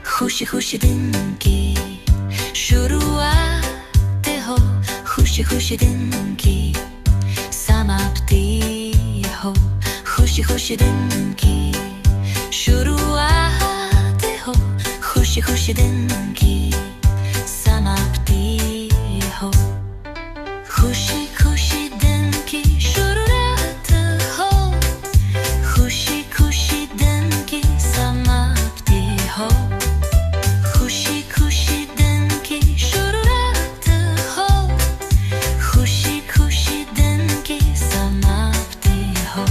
खुशी खुशी दिन की शुरुआत हो, खुशी खुशी दिन की समाप्ति हो, खुशी खुशी दिन की शुरुआत हो, खुशी खुशी दिन की समाप्ति हो, खुशी खुशी दिन की शुरुआत हो, खुशी खुशी दिन की समाप्ति हो, खुशी खुशी दिन की शुरुआत हो, खुशी खुशी दिन की समाप्ति हो।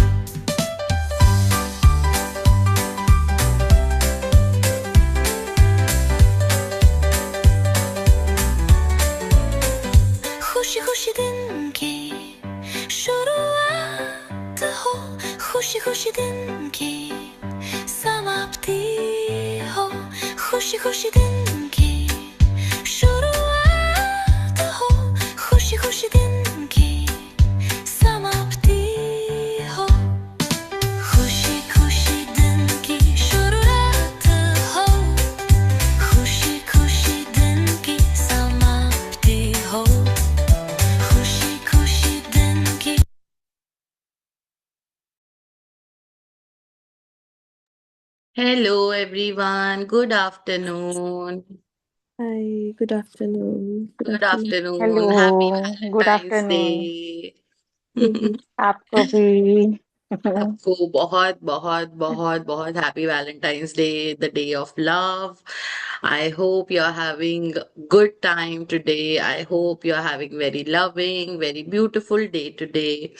खुशी खुशी दिन की शुरुआत हो, खुशी खुशी दिन की समाप्ति हो, खुशी खुशी दिन की शुरुआत हो, खुशी खुशी दिन की समाप्ति हो, खुशी खुशी दिन की शुरुआत हो, खुशी खुशी दिन की समाप्ति हो, खुशी खुशी दिन की। Hello everyone, good afternoon. Hi, good afternoon. Good afternoon. Hello, Happy good Valentine's afternoon. Day. आपको भी। आपको बहुत बहुत बहुत बहुत happy Valentine's Day, the day of love. I hope you're having good time today. I hope you're having very loving, very beautiful day today.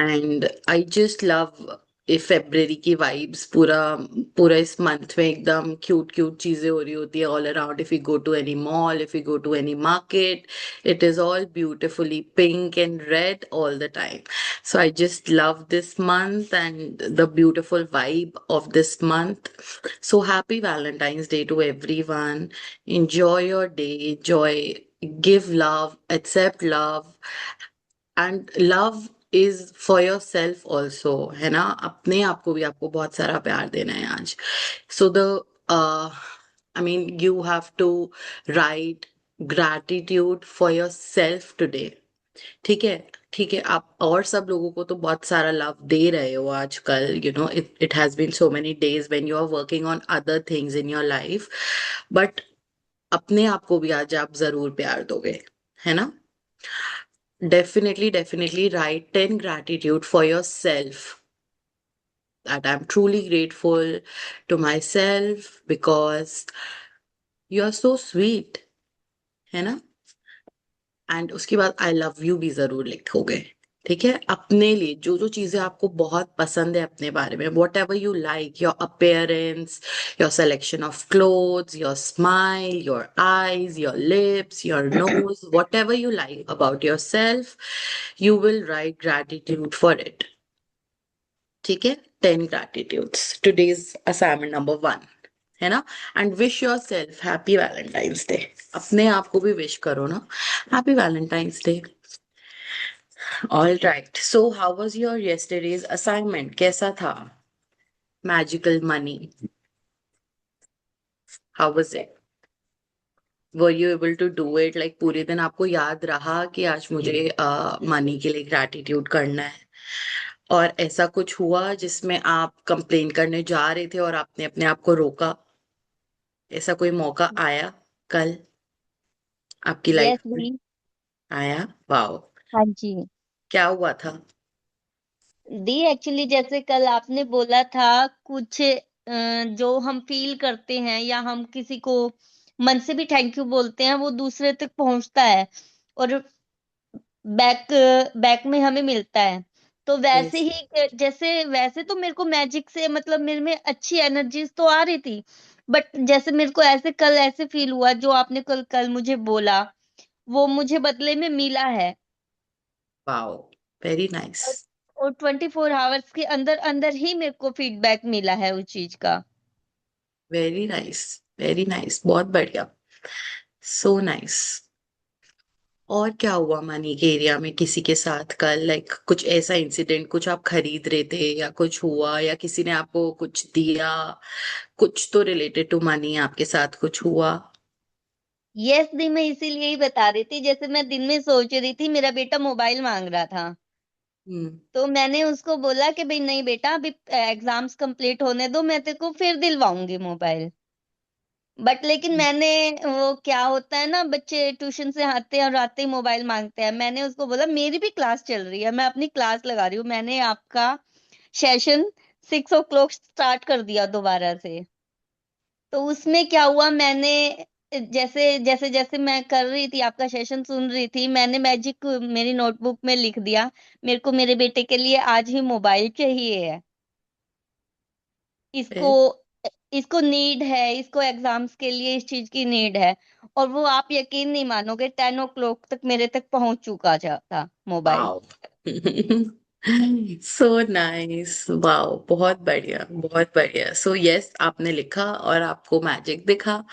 And I just love February की vibes पूरा पूरा इस मंथ में एकदम क्यूट क्यूट चीजें हो रही होती है all around. If you go to any mall, if you go to any market, it is all beautifully pink and red all the time. So I just love this month and the beautiful vibe of this month. So happy Valentine's Day to everyone. Enjoy your day, enjoy, give love, accept love, and love is for yourself also, है ना. अपने आप को भी आपको बहुत सारा प्यार देना है आज. So I mean, you have to write gratitude for yourself today. ठीक है, ठीक है. आप और सब लोगों को तो बहुत सारा लव दे रहे हो आजकल. It has been so many days when you are working on other things in your life, but अपने आप को भी आज आप जरूर प्यार दोगे, है ना. Definitely write 10 gratitude for yourself. That I'm truly grateful to myself because you are so sweet, है ना. एंड उसके बाद आई लव यू भी जरूर लिखोगे. ठीक है, अपने लिए जो जो चीजें आपको बहुत पसंद है अपने बारे में, what ever you like, your appearance, your selection of clothes, your smile, your eyes, your lips, your nose, what ever you like about your self, you will write gratitude for it. ठीक है, 10 ग्रैटिट्यूड्स. Today's assignment number 1, है ना. And wish your self happy Valentine's Day. अपने आप को भी wish करो ना, happy Valentine's Day. All right, so how was your yesterday's assignment? कैसा था magical money? How was it? Were you able to do it? Like पूरे दिन आपको याद रहा कि आज मुझे मनी के लिए ग्रैटिट्यूड करना है, और ऐसा कुछ हुआ जिसमें आप कंप्लेन करने जा रहे थे और आपने अपने आप को रोका? ऐसा कोई मौका आया कल आपकी यस लाइफ में? दी। आया? वाओ, हाँ जी क्या हुआ था? दी, एक्चुअली जैसे कल आपने बोला था कुछ जो हम फील करते हैं या हम किसी को मन से भी थैंक यू बोलते हैं वो दूसरे तक पहुंचता है और बैक बैक में हमें मिलता है। तो वैसे Yes. ही जैसे वैसे तो मेरे को मैजिक से मतलब मेरे में अच्छी एनर्जीज तो आ रही थी, बट जैसे मेरे को ऐसे कल ऐसे फील हुआ जो आपने कल कल मुझे बोला वो मुझे बदले में मिला है। Wow, very nice. और 24 आवर्स के अंदर अंदर ही मेरे को फीडबैक मिला है उस चीज का। वेरी नाइस, वेरी नाइस, बहुत बढ़िया. So nice. और क्या हुआ मनी के एरिया में किसी के साथ कल, लाइक कुछ ऐसा इंसिडेंट, कुछ आप खरीद रहे थे या कुछ हुआ या किसी ने आपको कुछ दिया, कुछ तो रिलेटेड टू मनी आपके साथ कुछ हुआ? यस दी, मैं इसीलिए ही बता रही थी। जैसे मैं दिन में सोच रही थी, मेरा बेटा मोबाइल मांग रहा था, हम्म। तो मैंने उसको बोला कि भाई नहीं बेटा, अभी एग्जाम्स कंप्लीट होने दो, मैं तेरे को फिर दिलवाऊंगी मोबाइल। बट लेकिन मैंने, वो क्या होता है ना, बच्चे ट्यूशन से आते हैं और आते ही मोबाइल मांगते हैं। मैंने उसको बोला मेरी भी क्लास चल रही है, मैं अपनी क्लास लगा रही हूँ, मैंने आपका सेशन 6 o'clock स्टार्ट कर दिया दोबारा से। तो उसमें क्या हुआ, मैंने जैसे जैसे जैसे मैं कर रही थी, आपका सेशन सुन रही थी, मैंने मैजिक मेरी नोटबुक में लिख दिया, मेरे को मेरे बेटे के लिए आज ही मोबाइल चाहिए है, इसको फिर? इसको नीड है, इसको एग्जाम्स के लिए इस चीज की नीड है। और वो आप यकीन नहीं मानोगे, 10 o'clock तक मेरे तक पहुंच चुका था mobile. Wow. So nice, wow, बहुत बढ़िया, बहुत बढ़िया। सो यस, आपने लिखा और आपको मैजिक दिखा। हाँ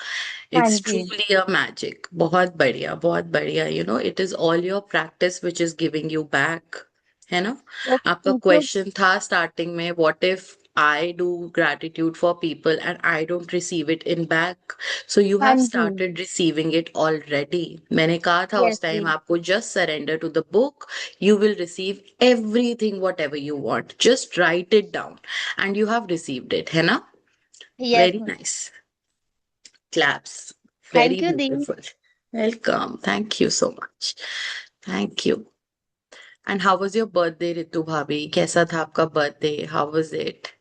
इट्स जी। Truly a magic. बहुत बढ़िया, बहुत बढ़िया। It is all your practice which is giving you back, है ना? आपका तो क्वेश्चन था स्टार्टिंग में, what if I do gratitude for people and I don't receive it in back. So you हाँ have जी। started receiving it already. मैंने कहा था यस उस जी। टाइम आपको, just surrender to the book. You will receive everything, whatever you want. Just write it down. And you have received it, है ना? Yes. Very nice. Claps. Very thank you the. beautiful. Welcome. Thank you so much. Thank you. And how was your birthday, Ritu Bhabhi? कैसा था आपका birthday? How was it?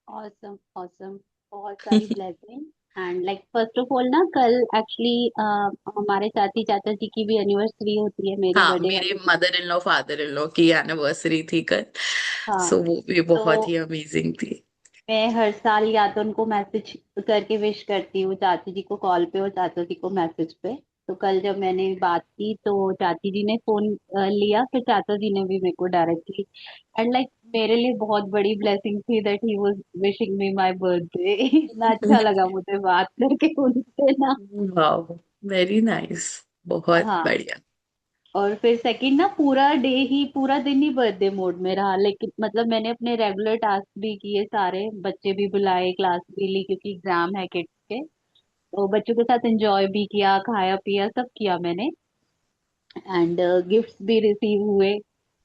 Awesome awesome, बहुत सारी blessing. And like first of all ना, कल actually हमारे साथ ही चाचा जी की भी एनिवर्सरी होती है मेरे हाँ, बर्थडे मेरे वाले दिन। Mother in law father in law की एनिवर्सरी थी कल। हाँ। सो वो भी तो बहुत ही अमेजिंग थी। मैं हर साल या तो उनको मैसेज करके विश करती हूँ, चाची जी को कॉल पे और चाचा जी को मैसेज पे। तो कल जब मैंने बात की तो चाची जी ने फोन लिया, फिर चाचा जी ने भी मेरे को डायरेक्टली। एंड लाइक मेरे लिए बहुत बड़ी ब्लेसिंग थी that he was wishing me my birthday. इतना अच्छा लगा मुझे बात करके उनसे ना। वाह, वेरी नाइस, बहुत हाँ। बढ़िया। और फिर सेकंड ना, पूरा डे ही, पूरा दिन ही बर्थडे मोड में रहा। लेकिन मतलब मैंने अपने रेगुलर टास्क भी किए सारे, बच्चे भी बुलाए, क्लास भी ली क्योंकि एग्जाम है किड्स के। तो बच्चों के साथ एंजॉय भी किया, खाया पिया सब किया मैंने। एंड गिफ्ट्स भी रिसीव हुए।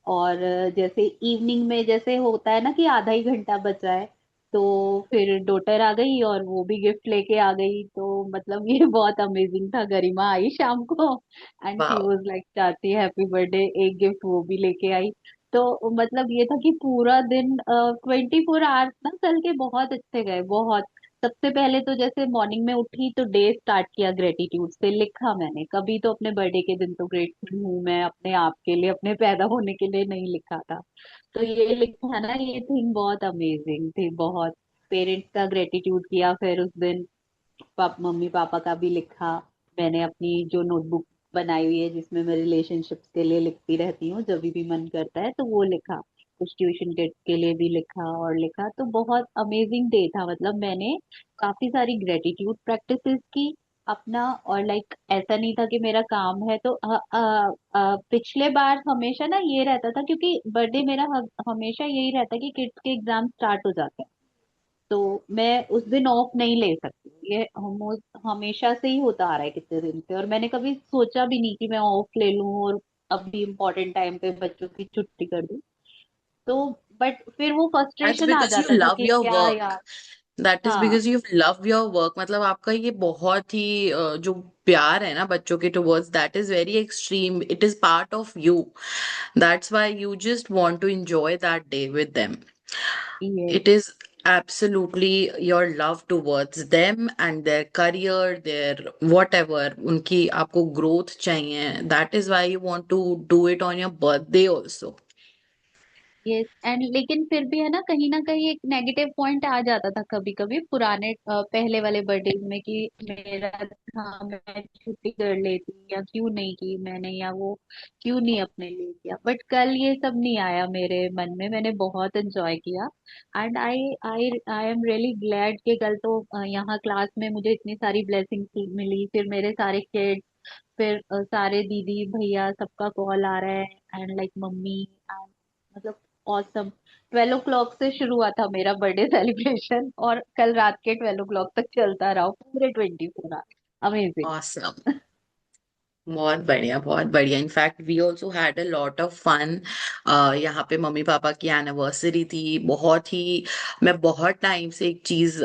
और जैसे इवनिंग में जैसे होता है ना कि आधा ही घंटा बचा है, तो फिर डॉटर आ गई और वो भी गिफ्ट लेके आ गई। तो मतलब ये बहुत अमेजिंग था। गरिमा आई शाम को एंड शी वाह। वाज लाइक, चाची हैप्पी बर्थडे, एक गिफ्ट वो भी लेके आई। तो मतलब ये था कि पूरा दिन 24 आवर्स ना कल के बहुत अच्छे गए, बहुत। सबसे पहले तो जैसे मॉर्निंग में उठी तो डे स्टार्ट किया ग्रेटिट्यूड से, लिखा मैंने। कभी तो अपने बर्थडे के दिन तो ग्रेटफुल हूँ मैं अपने आप के लिए, अपने पैदा होने के लिए नहीं लिखा था। तो ये लिखा ना, ये थिंग बहुत अमेजिंग थी, बहुत। पेरेंट्स का ग्रेटिट्यूड किया फिर उस दिन, मम्मी पापा का भी लिखा। मैंने अपनी जो नोटबुक बनाई हुई है जिसमें मैं रिलेशनशिप्स के लिए लिखती रहती हूँ जब भी मन करता है, तो वो लिखा। कुछ ट्यूशन किड्स के लिए भी लिखा और लिखा। तो बहुत अमेजिंग डे था। मतलब मैंने काफी सारी ग्रेटिट्यूड प्रैक्टिसेस की अपना। और लाइक ऐसा नहीं था कि मेरा काम है तो पिछले बार हमेशा ना ये रहता था, क्योंकि बर्थडे मेरा हमेशा यही रहता है कि किड्स के एग्जाम स्टार्ट हो जाते हैं, तो मैं उस दिन ऑफ नहीं ले सकती। ये हमेशा से ही होता आ रहा है कितने दिन से, और मैंने कभी सोचा भी नहीं कि मैं ऑफ ले लूं और अभी इम्पोर्टेंट टाइम पे बच्चों की छुट्टी कर दूं। तो बट फिर वो दैट्स फ्रस्ट्रेशन आ बिकॉज यू जाता था लव कि योर क्या वर्क। यार। दैट इज हाँ। Because you love your work. मतलब आपका ये बहुत ही जो प्यार है ना बच्चों के towards, that is very extreme, it is part of you. That's why you just want to enjoy that day with them. ये It is absolutely your love towards them and their career, their whatever, उनकी आपको growth चाहिए. That is why you want to do it on your birthday also. Yes and लेकिन फिर भी है ना कहीं एक नेगेटिव पॉइंट आ जाता था कभी कभी पुराने पहले वाले बर्थडे में, कि मेरा था मैं छुट्टी कर लेती या क्यों नहीं की मैंने, या वो क्यों नहीं अपने लिए किया। बट कल ये सब नहीं आया मेरे मन में, मैंने बहुत एंजॉय किया। And I I I am really glad कि कल तो यहाँ क्लास में मुझे इतनी सारी ब्लेसिंग्स मिली। फिर मेरे सारे किड्स फिर सारे दीदी भैया सबका कॉल आ रहा है, एंड लाइक मम्मी एंड मतलब ऑसम। 12 o'clock से शुरू हुआ था मेरा बर्थडे सेलिब्रेशन, और कल रात के 12 o'clock तक चलता रहा पूरे 24 आवर। अमेजिंग। awesome. बहुत बढ़िया in fact we also had a lot of fun. यहाँ पे मम्मी पापा की एनिवर्सरी थी, बहुत ही मैं बहुत टाइम से एक चीज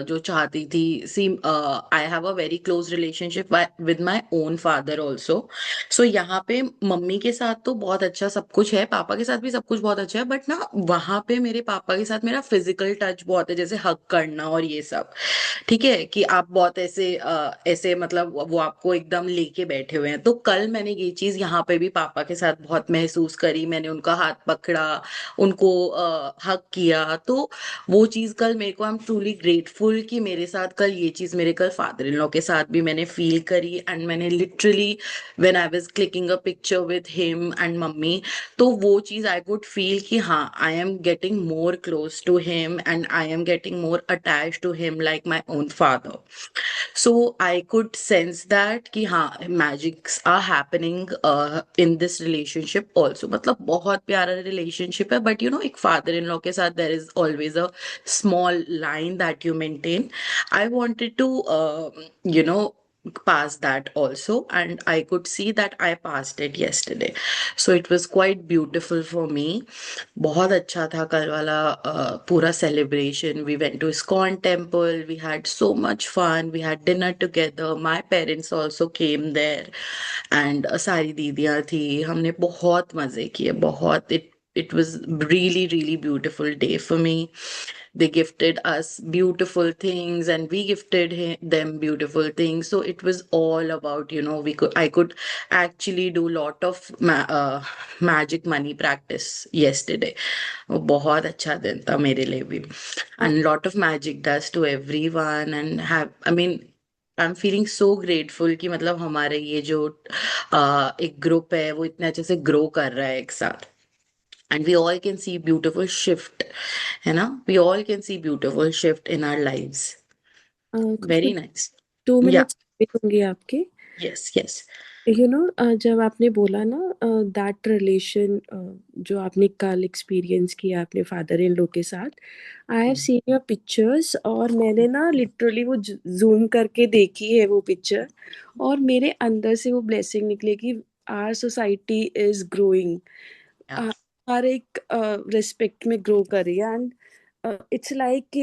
जो चाहती थी। See I have a very close relationship with my own father also. So यहाँ पे मम्मी के साथ तो बहुत अच्छा सब कुछ है, पापा के साथ भी सब कुछ बहुत अच्छा है, बट ना वहाँ पे मेरे पापा के साथ मेरा फिजिकल टच बहुत है, जैसे हक करना और ये सब। ठीक है कि आप बहुत ऐसे ऐसे मतलब वो आपको एकदम लेके बैठे हुए हैं। तो कल मैंने ये चीज यहाँ पे भी पापा के साथ बहुत महसूस करी, मैंने उनका हाथ पकड़ा, उनको हक किया। तो वो चीज कल मेरे को आई एम ट्रूली ग्रेटफुल कि मेरे साथ कल ये चीज मेरे कल फादर इन लॉ के साथ भी मैंने फील करी। एंड मैंने literally when I was clicking a picture with him and mummy, तो वो चीज आई कुड फील कि हाँ I am getting more close to him and I am getting more attach to him like my own father. So I could sense that कि हाँ magics are happening in this relationship also। मतलब बहुत प्यारा relationship है, but you know एक father in law के साथ there is always a small line that you maintain। I wanted to you know pass that also, and I could see that I passed it yesterday, so it was quite beautiful for me। बहुत अच्छा था कल वाला पूरा celebration. We went to ISKCON temple, we had so much fun, we had dinner together, my parents also came there and सारी दीदियां थी, हमने बहुत मजे किए, बहुत। It was really really beautiful day for me। they gifted us beautiful things and we gifted them beautiful things, so it was all about, you know, I could actually do lot of magic money practice yesterday। वो बहुत अच्छा दिन था मेरे लिए भी। and lot of magic does to everyone and have I mean I am feeling so grateful कि मतलब हमारे ये जो एक ग्रुप है वो इतने अच्छे से ग्रो कर रहा है एक साथ। and we all can see beautiful shift, है ना, we all can see beautiful shift in our lives। कुछ very nice। 2 minute yeah। होंगे आपके। yes yes। जब आपने बोला ना दैट रिलेशन जो आपने कल एक्सपीरियंस किया अपने फादर इन लॉ के साथ, I have seen your pictures, और मैंने ना लिटरली वो जूम करके देखी है वो पिक्चर, और मेरे अंदर से वो ब्लेसिंग निकली कि our society is growing, yeah हर एक रिस्पेक्ट में ग्रो कर रही है। And it's like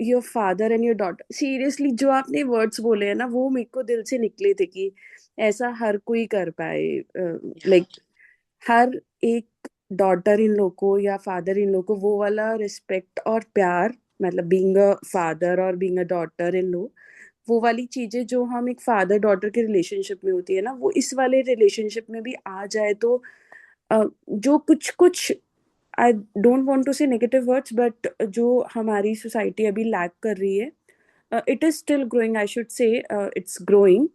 your father and your daughter, seriously जो आपने वर्ड्स बोले हैं ना वो मेरे को दिल से निकले थे कि ऐसा हर कोई कर पाए। yeah लाइक हर एक डॉटर इन लोग को या फादर इन लोग को वो वाला रिस्पेक्ट और प्यार, मतलब बीइंग अ फादर और बीइंग अ डॉटर इन लो, वो वाली चीजें जो हम एक फादर डॉटर के रिलेशनशिप में होती है ना, वो इस वाले रिलेशनशिप में भी आ जाए तो जो कुछ कुछ, आई डोंट वांट टू से नेगेटिव वर्ड्स, बट जो हमारी सोसाइटी अभी लैक कर रही है, it is still growing, I should say it's growing.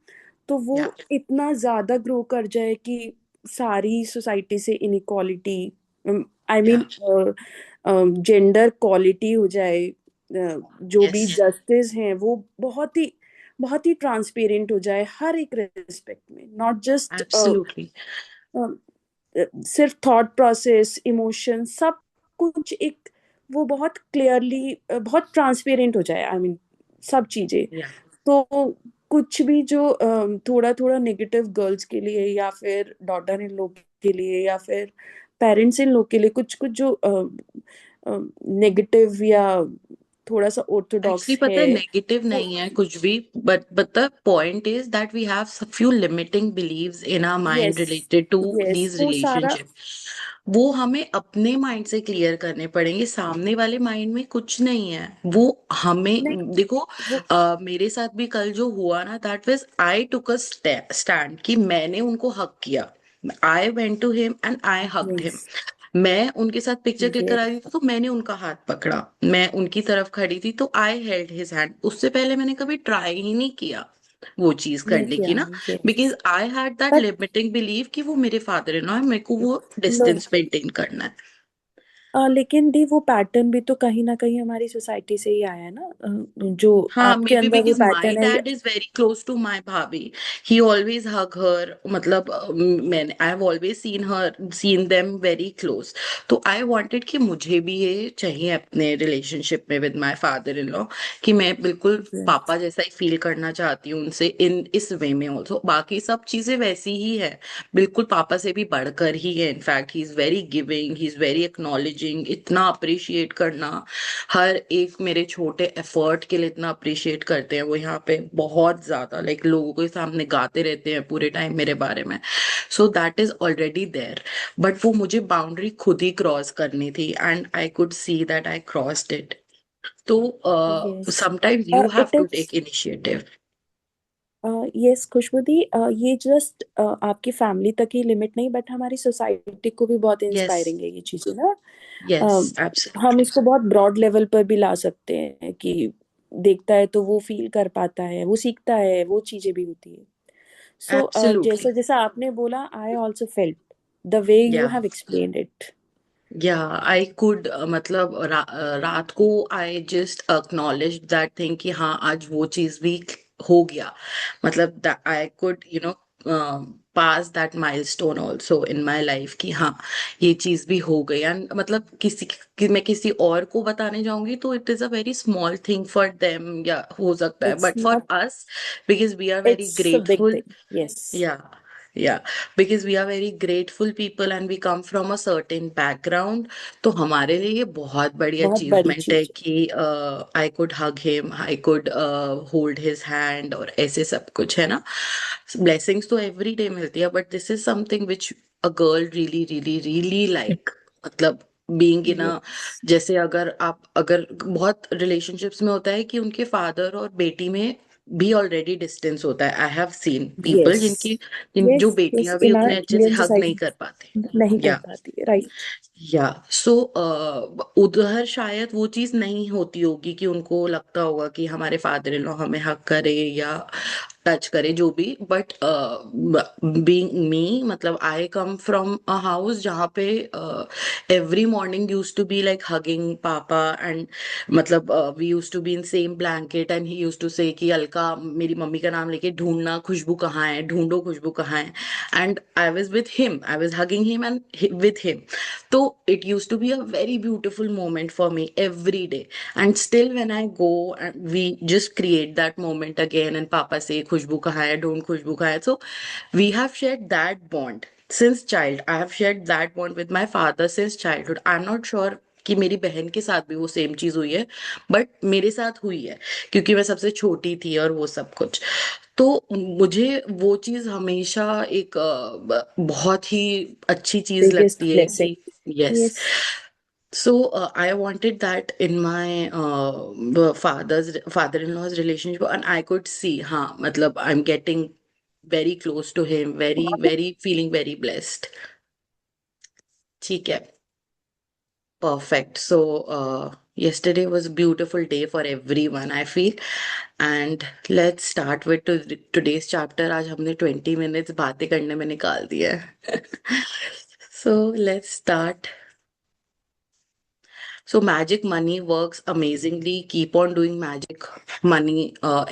तो वो yeah इतना ज्यादा ग्रो कर जाए कि सारी सोसाइटी से inequality, I mean yeah gender quality हो जाए, जो भी yes जस्टिस हैं वो बहुत ही ट्रांसपेरेंट हो जाए हर एक रेस्पेक्ट में, नॉट जस्ट absolutely सिर्फ थॉट प्रोसेस, इमोशन, सब कुछ एक वो बहुत क्लियरली बहुत ट्रांसपेरेंट हो जाए, आई मीन सब चीजें। yeah तो कुछ भी जो थोड़ा थोड़ा नेगेटिव गर्ल्स के लिए या फिर डॉटर इन लोग के लिए या फिर पेरेंट्स इन लोग के लिए कुछ कुछ जो नेगेटिव या थोड़ा सा एक्चुअली ऑर्थोडॉक्स पता है है नेगेटिव वो, नहीं है कुछ भी, but the point is that we have few limiting beliefs in our mind yes related to yes these वो सारा, रिलेशनशिप। वो हमें अपने माइंड से क्लियर करने पड़ेंगे, सामने वाले माइंड में कुछ नहीं है वो। नहीं हमें देखो वो, मेरे साथ भी कल जो हुआ ना, that was I took a stand कि मैंने उनको हक किया। I went to him and I hugged him. Yes मैं उनके साथ पिक्चर क्लिक करा यस रही थी तो मैंने उनका हाथ पकड़ा, मैं उनकी तरफ खड़ी थी तो आई हेल्ड हिज हैंड। उससे पहले मैंने कभी ट्राई ही नहीं किया वो चीज नहीं करने किया, की ना, yes because I had that but limiting believe कि वो मेरे फादर इन लॉ है, मेरे को वो नो, डिस्टेंस मेंटेन करना है। लेकिन दी वो पैटर्न भी तो कहीं ना कहीं हमारी सोसाइटी से ही आया है ना, जो हाँ, आपके मे बी अंदर वो बिकॉज माई पैटर्न है dad is very close to my भाभी. He always hug her. मतलब मैंने I have always seen them very close. तो आई वांटेड कि मुझे भी ये चाहिए अपने रिलेशनशिप में with my father in law, कि मैं बिल्कुल पापा जैसा ही फील करना चाहती हूँ उनसे इन इस वे में ऑल्सो. बाकी सब चीजें वैसी ही है, बिल्कुल पापा से भी बढ़कर ही है. In fact he is very giving, he is very acknowledging. इतना अप्रिशिएट करना, हर एक मेरे छोटे एफर्ट के लिए इतना अप्रिशिएट करते हैं वो यहाँ पे, बहुत ज्यादा. लाइक लोगों के सामने गाते रहते हैं पूरे टाइम मेरे बारे में. So that is already there. But वो मुझे बाउंड्री खुद ही क्रॉस करनी थी, and I could see that I crossed it. तो yes, sometimes you have it to is take initiative. Yes Khushboo di, ये जस्ट आपकी फैमिली तक ही लिमिट नहीं, बट हमारी सोसाइटी को भी बहुत यस, इंस्पायरिंग है ये चीजें ना। यस, हम एब्सोल्युटली. इसको बहुत ब्रॉड लेवल पर भी ला सकते हैं कि देखता है तो वो फील कर पाता है, वो सीखता है, वो चीजें भी होती है. So absolutely. जैसा जैसा आपने बोला, I also felt the way you या हैव एक्सप्लेन्ड इट. या आई कुड, मतलब रात को I just acknowledge that thing कि हाँ आज वो चीज भी हो गया. मतलब I could pass that milestone also in my life, कि हाँ ये चीज भी हो गई. एंड मतलब मैं किसी और को बताने जाऊंगी तो it is a very small thing for them, या हो सकता है, it's but for not, us, because we are very it's a big grateful. Thing. Yes, Yeah, yeah, because we are very grateful people and we come from a certain background. तो हमारे लिए ये बहुत बड़ी बहुत बड़ी अचीवमेंट है चीज कि I could hug him, I could hold his hand, और ऐसे सब कुछ है ना. ब्लेसिंग्स तो एवरी डे मिलती है, but this is something which a girl really really really like. मतलब बीइंग इन है. अ, जैसे अगर बहुत रिलेशनशिप्स में होता है कि उनके फादर और बेटी में भी ऑलरेडी डिस्टेंस होता है. I have seen people yes, जो यस, यस, बेटियां भी इन उतने आवर अच्छे से इंडियन हग नहीं सोसाइटी कर पाती. नहीं कर या पाती है, राइट. या सो उधर शायद वो चीज नहीं होती होगी कि उनको लगता होगा कि हमारे फादर इन लॉ हमें हक करे या टच करे, जो भी. बट बीइंग मी, मतलब आई कम फ्रॉम अ हाउस जहाँ पे every morning use to be like hugging पापा. एंड मतलब we use to be in same blanket, and he use to से कि अलका, मेरी मम्मी का नाम लेके, ढूंढना खुशबू कहाँ है, ढूंढो खुशबू कहाँ है. And I was with him, I was hugging him and with him. So it used to be a very beautiful moment for me every day. And still when I go and we just create that moment again, and Papa say Khushbu kahan hai, don't Khushbu kahan hai. So we have shared that bond since child. I have shared that bond with my father since childhood. I'm not sure कि मेरी बहन के साथ भी वो same चीज हुई है, बट मेरे साथ हुई है क्योंकि मैं सबसे छोटी थी और वो सब कुछ. तो मुझे वो चीज हमेशा एक बहुत ही अच्छी चीज बिगेस्ट लगती है ब्लेसिंग. कि yes. Yes, So I wanted that in my father-in-law's relationship, and I could see, हाँ मतलब I'm getting very close to him, very very feeling very blessed. ठीक है. Perfect. So, yesterday was a beautiful day for everyone, I feel. And let's start with today's chapter. आज हमने 20 minutes बातें करने में निकाल दिया है. So, let's start. So, magic money works amazingly. Keep on doing magic money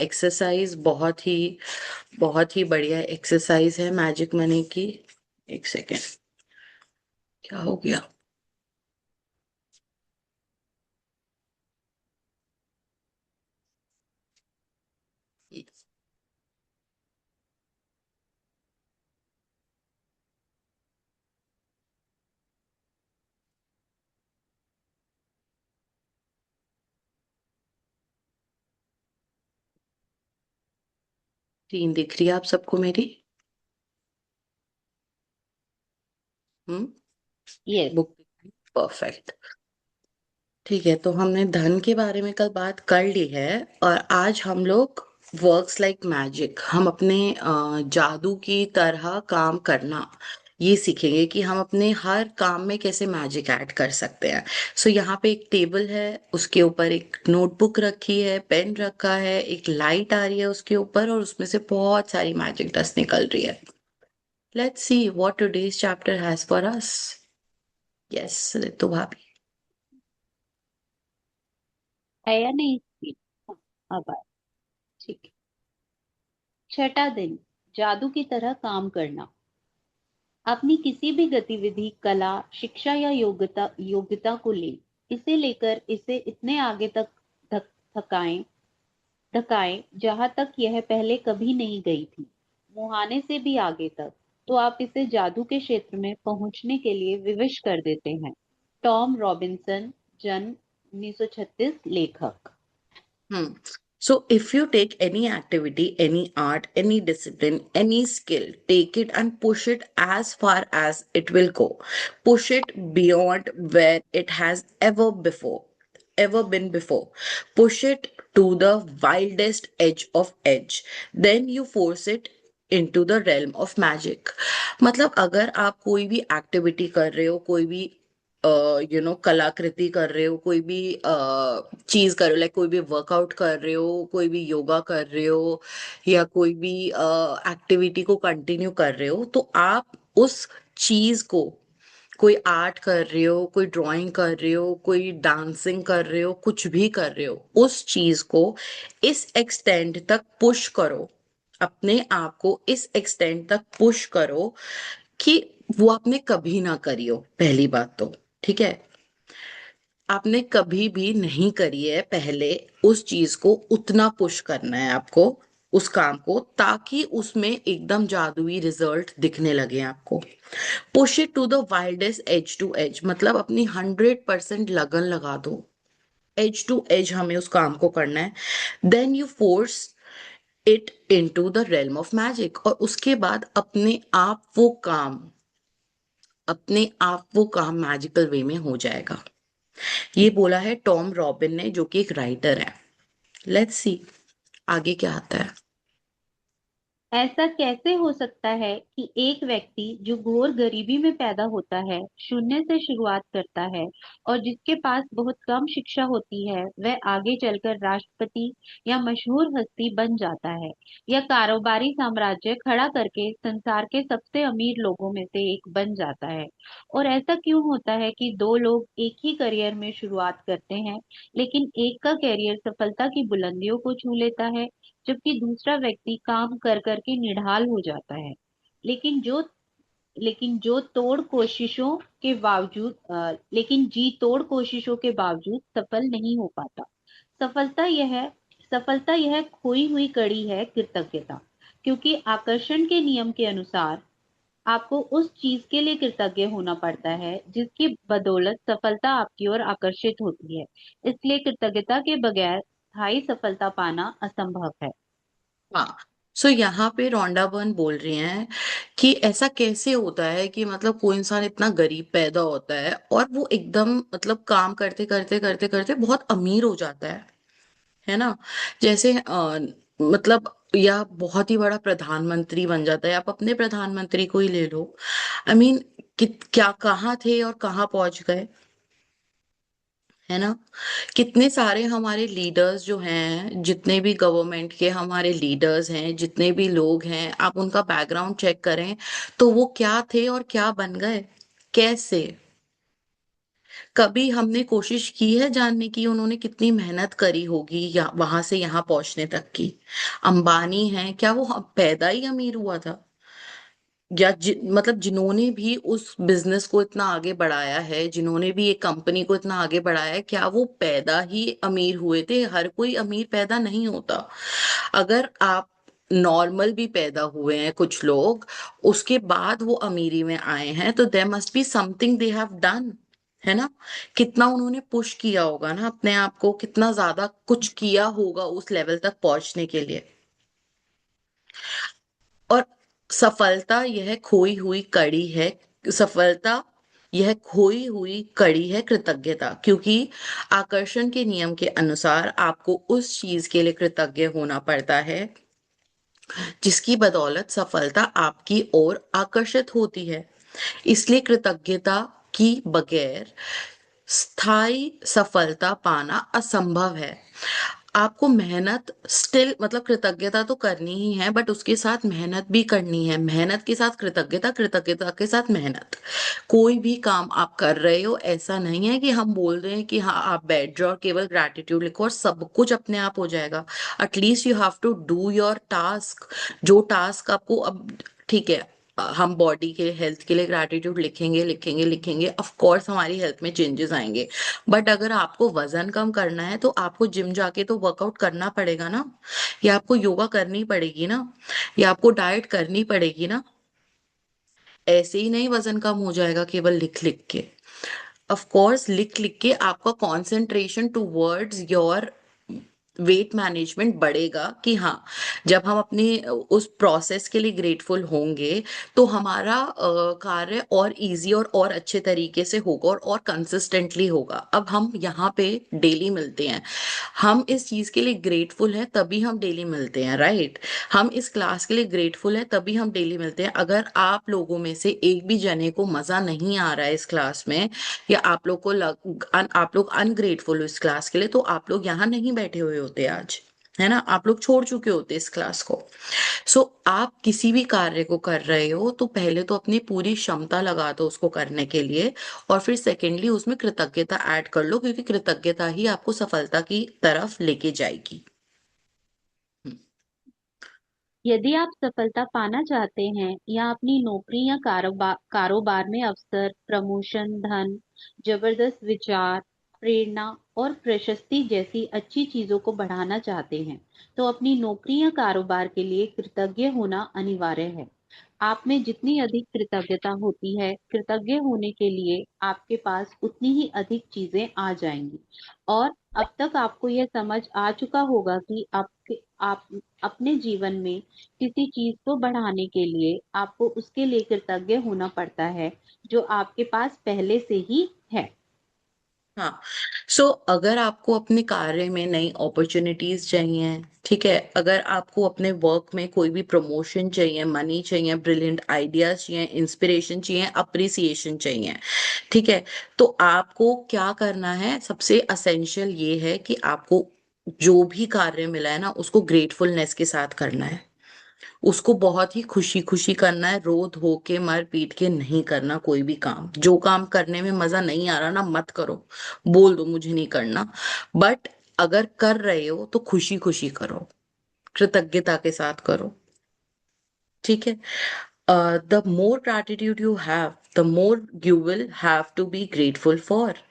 exercise. बहुत ही बढ़िया एक्सरसाइज है मैजिक मनी की. एक सेकेंड, क्या हो गया? स्क्रीन दिख रही है आप सबको मेरी? हम्म. यस. बुक. परफेक्ट. ठीक है, तो हमने धन के बारे में कल बात कर ली है, और आज हम लोग वर्क्स लाइक मैजिक, हम अपने जादू की तरह काम करना, ये सीखेंगे कि हम अपने हर काम में कैसे मैजिक ऐड कर सकते हैं. सो यहाँ पे एक टेबल है, उसके ऊपर एक नोटबुक रखी है, पेन रखा है, एक लाइट आ रही है उसके ऊपर, और उसमें से बहुत सारी मैजिक डस्ट निकल रही है. Let's see what today's chapter has for us. Yes Ritu भाभी. है या नहीं स्क्रीन? हाँ, अब आया। ठीक है। छठा दिन, जादू की तरह काम करना। अपनी किसी भी गतिविधि, कला, शिक्षा या योग्यता को ले, इसे लेकर इसे इतने आगे तक धक, थकाएं धकाएं जहां तक यह पहले कभी नहीं गई थी, मुहाने से भी आगे तक। तो आप इसे जादू के क्षेत्र में पहुंचने के लिए विवश कर देते हैं। टॉम रॉबिन्सन, जन्म 1936, लेखक। Hmm. So, if you take any activity, any art, any discipline, any skill, take it and push it as far as it will go. Push it beyond where it has ever been before. Push it to the wildest edge of edge. Then you force it into the realm of magic. मतलब अगर आप कोई भी activity कर रहे हो, कोई भी कलाकृति कर रहे हो, कोई भी चीज कर रहे हो, लाइक कोई भी वर्कआउट कर रहे हो, कोई भी योगा कर रहे हो, या कोई भी एक्टिविटी को कंटिन्यू कर रहे हो, तो आप उस चीज को, कोई आर्ट कर रहे हो, कोई ड्राइंग कर रहे हो, कोई डांसिंग कर रहे हो, कुछ भी कर रहे हो, उस चीज को इस एक्सटेंड तक पुश करो, अपने आप को इस एक्सटेंड तक पुश करो कि वो आपने कभी ना करी हो। पहली बात तो ठीक है, आपने कभी भी नहीं करी है पहले, उस चीज को उतना पुश करना है आपको, उस काम को, ताकि उसमें एकदम जादुई रिजल्ट दिखने लगे आपको। Push it to the wildest edge to edge, मतलब अपनी 100% लगन लगा दो, एज टू एज हमें उस काम को करना है। Then you force it into the realm of magic, और उसके बाद अपने आप वो काम मैजिकल वे में हो जाएगा। ये बोला है टॉम रॉबिन ने, जो कि एक राइटर है। लेट्स सी आगे क्या आता है। ऐसा कैसे हो सकता है कि एक व्यक्ति जो घोर गरीबी में पैदा होता है, शून्य से शुरुआत करता है और जिसके पास बहुत कम शिक्षा होती है, वह आगे चलकर राष्ट्रपति या मशहूर हस्ती बन जाता है, या कारोबारी साम्राज्य खड़ा करके संसार के सबसे अमीर लोगों में से एक बन जाता है? और ऐसा क्यों होता है कि दो लोग एक ही करियर में शुरुआत करते हैं, लेकिन एक का करियर सफलता की बुलंदियों को छू लेता है, जबकि दूसरा व्यक्ति काम कर कर के निढाल हो जाता है, लेकिन जो लेकिन जो तोड़ कोशिशों के बावजूद लेकिन जी तोड़ कोशिशों के बावजूद सफल नहीं हो पाता। सफलता यह सफलता यह खोई हुई कड़ी है, कृतज्ञता। क्योंकि आकर्षण के नियम के अनुसार आपको उस चीज के लिए कृतज्ञ होना पड़ता है जिसकी बदौलत सफलता आपकी ओर आकर्षित होती है। इसलिए कृतज्ञता के बगैर स्थायी सफलता पाना असंभव है। हाँ, सो यहाँ पे रोंडा बर्न बोल रही हैं कि ऐसा कैसे होता है कि मतलब कोई इंसान इतना गरीब पैदा होता है और वो एकदम मतलब काम करते करते करते करते बहुत अमीर हो जाता है ना। जैसे मतलब या बहुत ही बड़ा प्रधानमंत्री बन जाता है। आप अपने प्रधानमंत्री को ही ले लो। आई मीन क्या कहाँ थे और कहाँ पहुंच गए, है ना। कितने सारे हमारे लीडर्स जो हैं, जितने भी गवर्नमेंट के हमारे लीडर्स हैं, जितने भी लोग हैं, आप उनका बैकग्राउंड चेक करें तो वो क्या थे और क्या बन गए, कैसे। कभी हमने कोशिश की है जानने की उन्होंने कितनी मेहनत करी होगी या वहां से यहाँ पहुंचने तक की। अंबानी है, क्या वो पैदा ही अमीर हुआ था? या मतलब जिन्होंने भी उस बिजनेस को इतना आगे बढ़ाया है, जिन्होंने भी एक कंपनी को इतना आगे बढ़ाया है, क्या वो पैदा ही अमीर हुए थे? हर कोई अमीर पैदा नहीं होता। अगर आप नॉर्मल भी पैदा हुए हैं कुछ लोग, उसके बाद वो अमीरी में आए हैं, तो there must be something they have done, है ना। कितना उन्होंने पुश किया होगा ना अपने आप को, कितना ज्यादा कुछ किया होगा उस लेवल तक पहुंचने के लिए। और सफलता यह खोई हुई कड़ी है सफलता यह खोई हुई कड़ी है कृतज्ञता, क्योंकि आकर्षण के नियम के अनुसार आपको उस चीज के लिए कृतज्ञ होना पड़ता है जिसकी बदौलत सफलता आपकी ओर आकर्षित होती है। इसलिए कृतज्ञता की बगैर स्थायी सफलता पाना असंभव है। आपको मेहनत स्टिल मतलब कृतज्ञता तो करनी ही है, बट उसके साथ मेहनत भी करनी है। मेहनत के साथ कृतज्ञता, कृतज्ञता के साथ मेहनत। कोई भी काम आप कर रहे हो, ऐसा नहीं है कि हम बोल रहे हैं कि हाँ आप बैठ जाओ और केवल ग्रैटिट्यूड लिखो और सब कुछ अपने आप हो जाएगा। At least you have to do your task. जो टास्क आपको अब, ठीक है, हम बॉडी के हेल्थ के लिए ग्रैटिट्यूड लिखेंगे लिखेंगे लिखेंगे, ऑफ कोर्स हमारी हेल्थ में चेंजेस आएंगे। बट अगर आपको वजन कम करना है तो आपको जिम जाके तो वर्कआउट करना पड़ेगा ना, या आपको योगा करनी पड़ेगी ना, या आपको डाइट करनी पड़ेगी ना। ऐसे ही नहीं वजन कम हो जाएगा केवल लिख लिख के। ऑफ कोर्स लिख लिख के आपका concentration towards your weight management बढ़ेगा कि हाँ, जब हम अपनी उस प्रोसेस के लिए ग्रेटफुल होंगे तो हमारा कार्य और इजी और अच्छे तरीके से होगा और कंसिस्टेंटली होगा। अब हम यहाँ पे डेली मिलते हैं, हम इस चीज के लिए ग्रेटफुल हैं तभी हम डेली मिलते हैं, राइट। हम इस क्लास के लिए ग्रेटफुल हैं तभी हम डेली मिलते हैं। अगर आप लोगों में से एक भी जने को मजा नहीं आ रहा है इस क्लास में, या आप लोग को आप लोग अनग्रेटफुल हो इस क्लास के लिए, तो आप लोग यहाँ नहीं बैठे हुए होते आज, है ना। आप लोग छोड़ चुके होते इस क्लास को। सो आप किसी भी कार्य को कर रहे हो तो पहले तो अपनी पूरी क्षमता लगा दो उसको करने के लिए, और फिर सेकेंडली उसमें कृतज्ञता ऐड कर लो, क्योंकि कृतज्ञता ही आपको सफलता की तरफ लेके जाएगी। यदि आप सफलता पाना चाहते हैं या अपनी नौकरी या कारोबार में अवसर, प्रमोशन, धन, जबरदस्त विचार, प्रेरणा और प्रशस्ति जैसी अच्छी चीजों को बढ़ाना चाहते हैं, तो अपनी नौकरी या कारोबार के लिए कृतज्ञ होना अनिवार्य है। आप में जितनी अधिक कृतज्ञता होती है, कृतज्ञ होने के लिए आपके पास उतनी ही अधिक चीजें आ जाएंगी। और अब तक आपको यह समझ आ चुका होगा कि आप अपने जीवन में किसी चीज को बढ़ाने के लिए आपको उसके लिए कृतज्ञ होना पड़ता है जो आपके पास पहले से ही है। हाँ। सो अगर आपको अपने कार्य में नई अपॉर्चुनिटीज चाहिए, ठीक है, अगर आपको अपने वर्क में कोई भी प्रमोशन चाहिए, मनी चाहिए, ब्रिलियंट आइडियाज चाहिए, इंस्पिरेशन चाहिए, अप्रिसिएशन चाहिए, ठीक है, तो आपको क्या करना है, सबसे असेंशियल ये है कि आपको जो भी कार्य मिला है ना उसको ग्रेटफुलनेस के साथ करना है। उसको बहुत ही खुशी खुशी करना है, रो धो के मर पीट के नहीं करना कोई भी काम। जो काम करने में मजा नहीं आ रहा ना, मत करो, बोल दो मुझे नहीं करना। बट अगर कर रहे हो तो खुशी खुशी करो, कृतज्ञता के साथ करो, ठीक है। The more gratitude you have, the more you will have to be grateful for.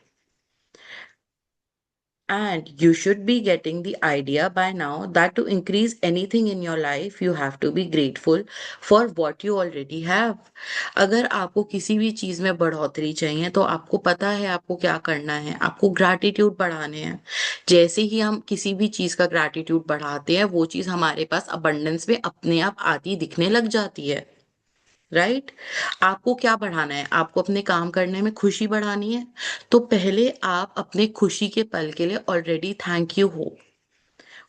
And you should be getting the idea by now that to increase anything in your life, you have to be grateful for what you already have. अगर आपको किसी भी चीज में बढ़ोतरी चाहिए तो आपको पता है आपको क्या करना है, आपको ग्रैटिट्यूड बढ़ाने हैं। जैसे ही हम किसी भी चीज का ग्रैटिट्यूड बढ़ाते हैं, वो चीज हमारे पास अबंडेंस में अपने आप आती दिखने लग जाती है, राइट। आपको क्या बढ़ाना है, आपको अपने काम करने में खुशी बढ़ानी है, तो पहले आप अपने खुशी के पल के लिए ऑलरेडी थैंक यू हो।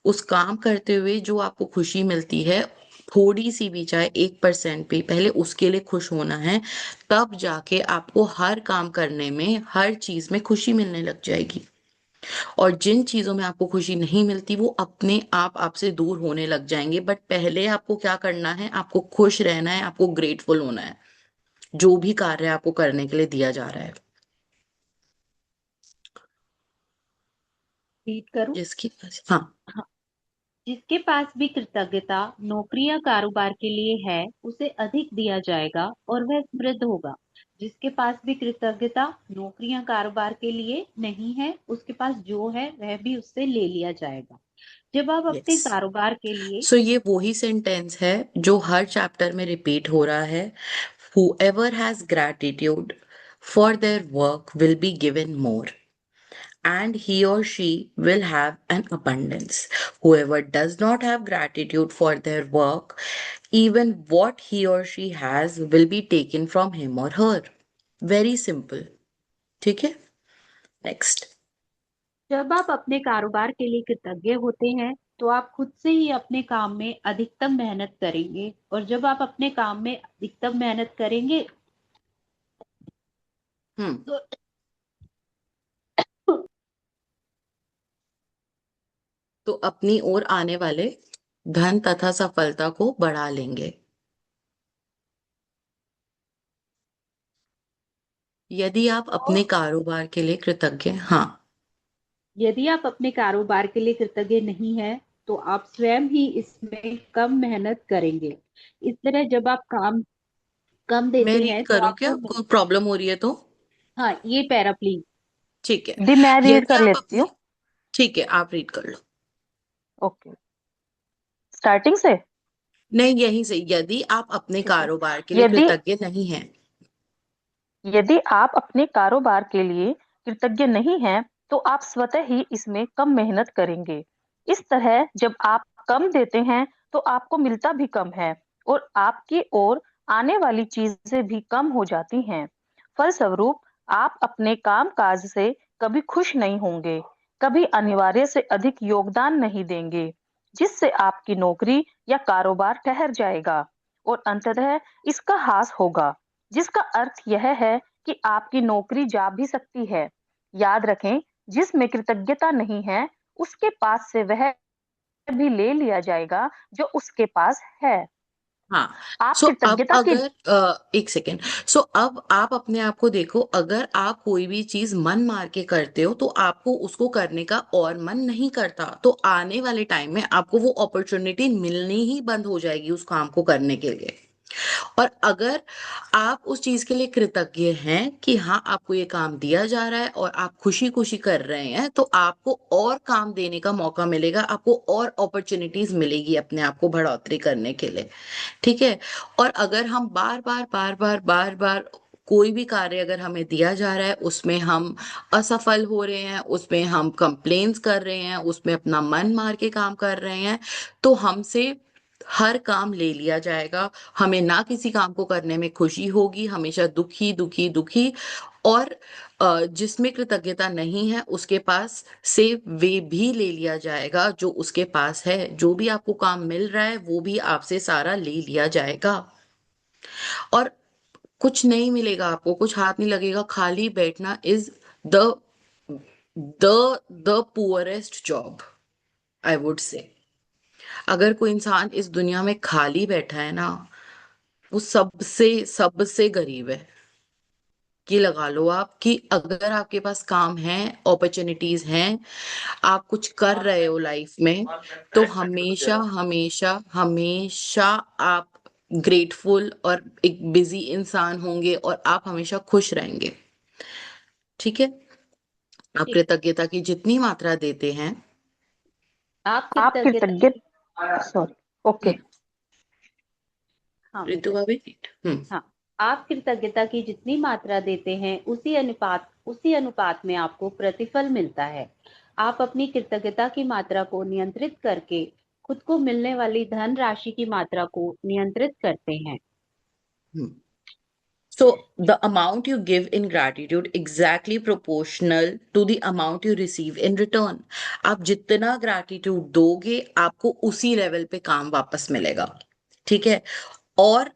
उस काम करते हुए जो आपको खुशी मिलती है, थोड़ी सी भी चाहे 1% भी, पहले उसके लिए खुश होना है। तब जाके आपको हर काम करने में, हर चीज में खुशी मिलने लग जाएगी। और जिन चीजों में आपको खुशी नहीं मिलती वो अपने आप आपसे दूर होने लग जाएंगे। बट पहले आपको क्या करना है, आपको खुश रहना है, आपको ग्रेटफुल होना है जो भी कार्य आपको करने के लिए दिया जा रहा है। रीड करूं? जिसकी हाँ। हाँ। जिसके पास भी कृतज्ञता नौकरी या कारोबार के लिए है, उसे अधिक दिया जाएगा और वह समृद्ध होगा। जिसके पास भी कृतज्ञता नौकरी या कारोबार के लिए नहीं है, उसके पास जो है वह भी उससे ले लिया जाएगा। जब आप अपने यस। कारोबार के लिए सो ये वही सेंटेंस है जो हर चैप्टर में रिपीट हो रहा है। Whoever has gratitude for their work will be given more, and he or she will have an abundance. Whoever does not have gratitude for their work, even what he or she has will be taken from him or her. Very simple. ठीक है, next. जब आप अपने कारोबार के लिए कृतज्ञ होते हैं, तो आप खुद से ही अपने काम में अधिकतम मेहनत करेंगे, और जब आप अपने काम में अधिकतम मेहनत करेंगे हम्म। तो, तो अपनी ओर आने वाले धन तथा सफलता को बढ़ा लेंगे। यदि आप अपने कारोबार के लिए कृतज्ञ, हाँ, यदि आप अपने कारोबार के लिए कृतज्ञ नहीं हैं, तो आप स्वयं ही इसमें कम मेहनत करेंगे। इस तरह जब आप काम कम मैं देते रीड हैं तो करूं क्या? आपको कोई प्रॉब्लम हो रही है तो? हाँ, ये पैरा प्लीज। ठीक है। दी मैं रीड यदि कर आप लेती अपने, हूँ। ठीक है, आप रीड कर लो। ओके, स्टार्टिंग से। नहीं, यहीं से। यदि आप अपने ठीक है। कारोबार के लिए यदि कृतज्ञ नहीं हैं, यदि आप अपने कारोबार के लिए कृतज्ञ नहीं हैं, तो आप स्वतः ही इसमें कम मेहनत करेंगे। इस तरह जब आप कम देते हैं, तो आपको मिलता भी कम है और आपकी ओर आने वाली चीजें भी कम हो जाती हैं। फलस्वरूप आप अपने काम काज से कभी खुश नहीं होंगे, कभी अनिवार्य से अधिक योगदान नहीं देंगे, जिससे आपकी नौकरी या कारोबार ठहर जाएगा और अंततः इसका हास होगा, जिसका अर्थ यह है कि आपकी नौकरी जा भी सकती है। याद रखें, जिसमें कृतज्ञता नहीं है, उसके पास से वह भी ले लिया जाएगा जो उसके पास है। हाँ। आप सो अब कृतज्ञता की अगर एक सेकेंड। सो अब आप अपने आप को देखो, अगर आप कोई भी चीज मन मार के करते हो तो आपको उसको करने का और मन नहीं करता, तो आने वाले टाइम में आपको वो अपॉर्चुनिटी मिलनी ही बंद हो जाएगी उस काम को करने के लिए। और अगर आप उस चीज के लिए कृतज्ञ हैं कि हाँ, आपको ये काम दिया जा रहा है और आप खुशी खुशी कर रहे हैं, तो आपको और काम देने का मौका मिलेगा, आपको और अपॉर्चुनिटीज मिलेगी अपने आप को बढ़ोतरी करने के लिए। ठीक है। और अगर हम बार बार बार बार बार बार कोई भी कार्य अगर हमें दिया जा रहा है, उसमें हम असफल हो रहे हैं, उसमें हम कंप्लेन्स कर रहे हैं, उसमें अपना मन मार के काम कर रहे हैं, तो हमसे हर काम ले लिया जाएगा। हमें ना किसी काम को करने में खुशी होगी, हमेशा दुखी दुखी दुखी। और जिसमें कृतज्ञता नहीं है, उसके पास से वे भी ले लिया जाएगा जो उसके पास है। जो भी आपको काम मिल रहा है, वो भी आपसे सारा ले लिया जाएगा। और कुछ नहीं मिलेगा आपको, कुछ हाथ नहीं लगेगा। खाली बैठना is the the the poorest job, I would say. अगर कोई इंसान इस दुनिया में खाली बैठा है ना, वो सबसे सबसे गरीब है। ये लगा लो आप कि अगर आपके पास काम है, अपॉर्चुनिटीज हैं, आप कुछ कर रहे हो लाइफ में, तो हमेशा हमेशा हमेशा आप ग्रेटफुल और एक बिजी इंसान होंगे और आप हमेशा खुश रहेंगे। ठीक है। आप ठीक। कृतज्ञता की जितनी मात्रा देते हैं, आप आप कृतज्ञता कृतज्ञ सॉरी ओके। हम्म, हाँ ऋतु बताइए। भाभी। हम्म। हाँ, आप कृतज्ञता की जितनी मात्रा देते हैं, उसी अनुपात में आपको प्रतिफल मिलता है। आप अपनी कृतज्ञता की मात्रा को नियंत्रित करके खुद को मिलने वाली धन राशि की मात्रा को नियंत्रित करते हैं। हम्म। So the amount you give in gratitude exactly proportional to the amount you receive in return. आप जितना gratitude दोगे, आपको उसी लेवल पे काम वापस मिलेगा। ठीक है। और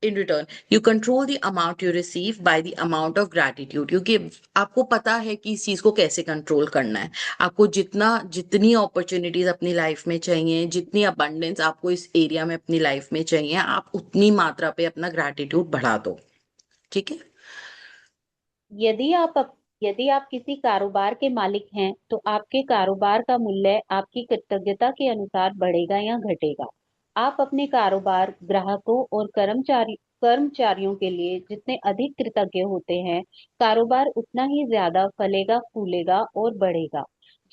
in return you control the amount you receive by the amount of gratitude, क्योंकि आपको पता है कि इस चीज को कैसे कंट्रोल करना है। आपको जितनी अपॉर्चुनिटीज अपनी लाइफ में चाहिए, जितनी अबंडेंस आपको इस एरिया में अपनी लाइफ में चाहिए, आप उतनी मात्रा पे अपना ग्रैटिट्यूड बढ़ा दो। ठीक है। यदि आप अप- यदि आप किसी कारोबार के मालिक हैं, तो आपके कारोबार का मूल्य आपकी कृतज्ञता के अनुसार बढ़ेगा या घटेगा। आप अपने कारोबार, ग्राहकों और कर्मचारियों के लिए जितने अधिक कृतज्ञ होते हैं, कारोबार उतना ही ज्यादा फलेगा, फूलेगा और बढ़ेगा।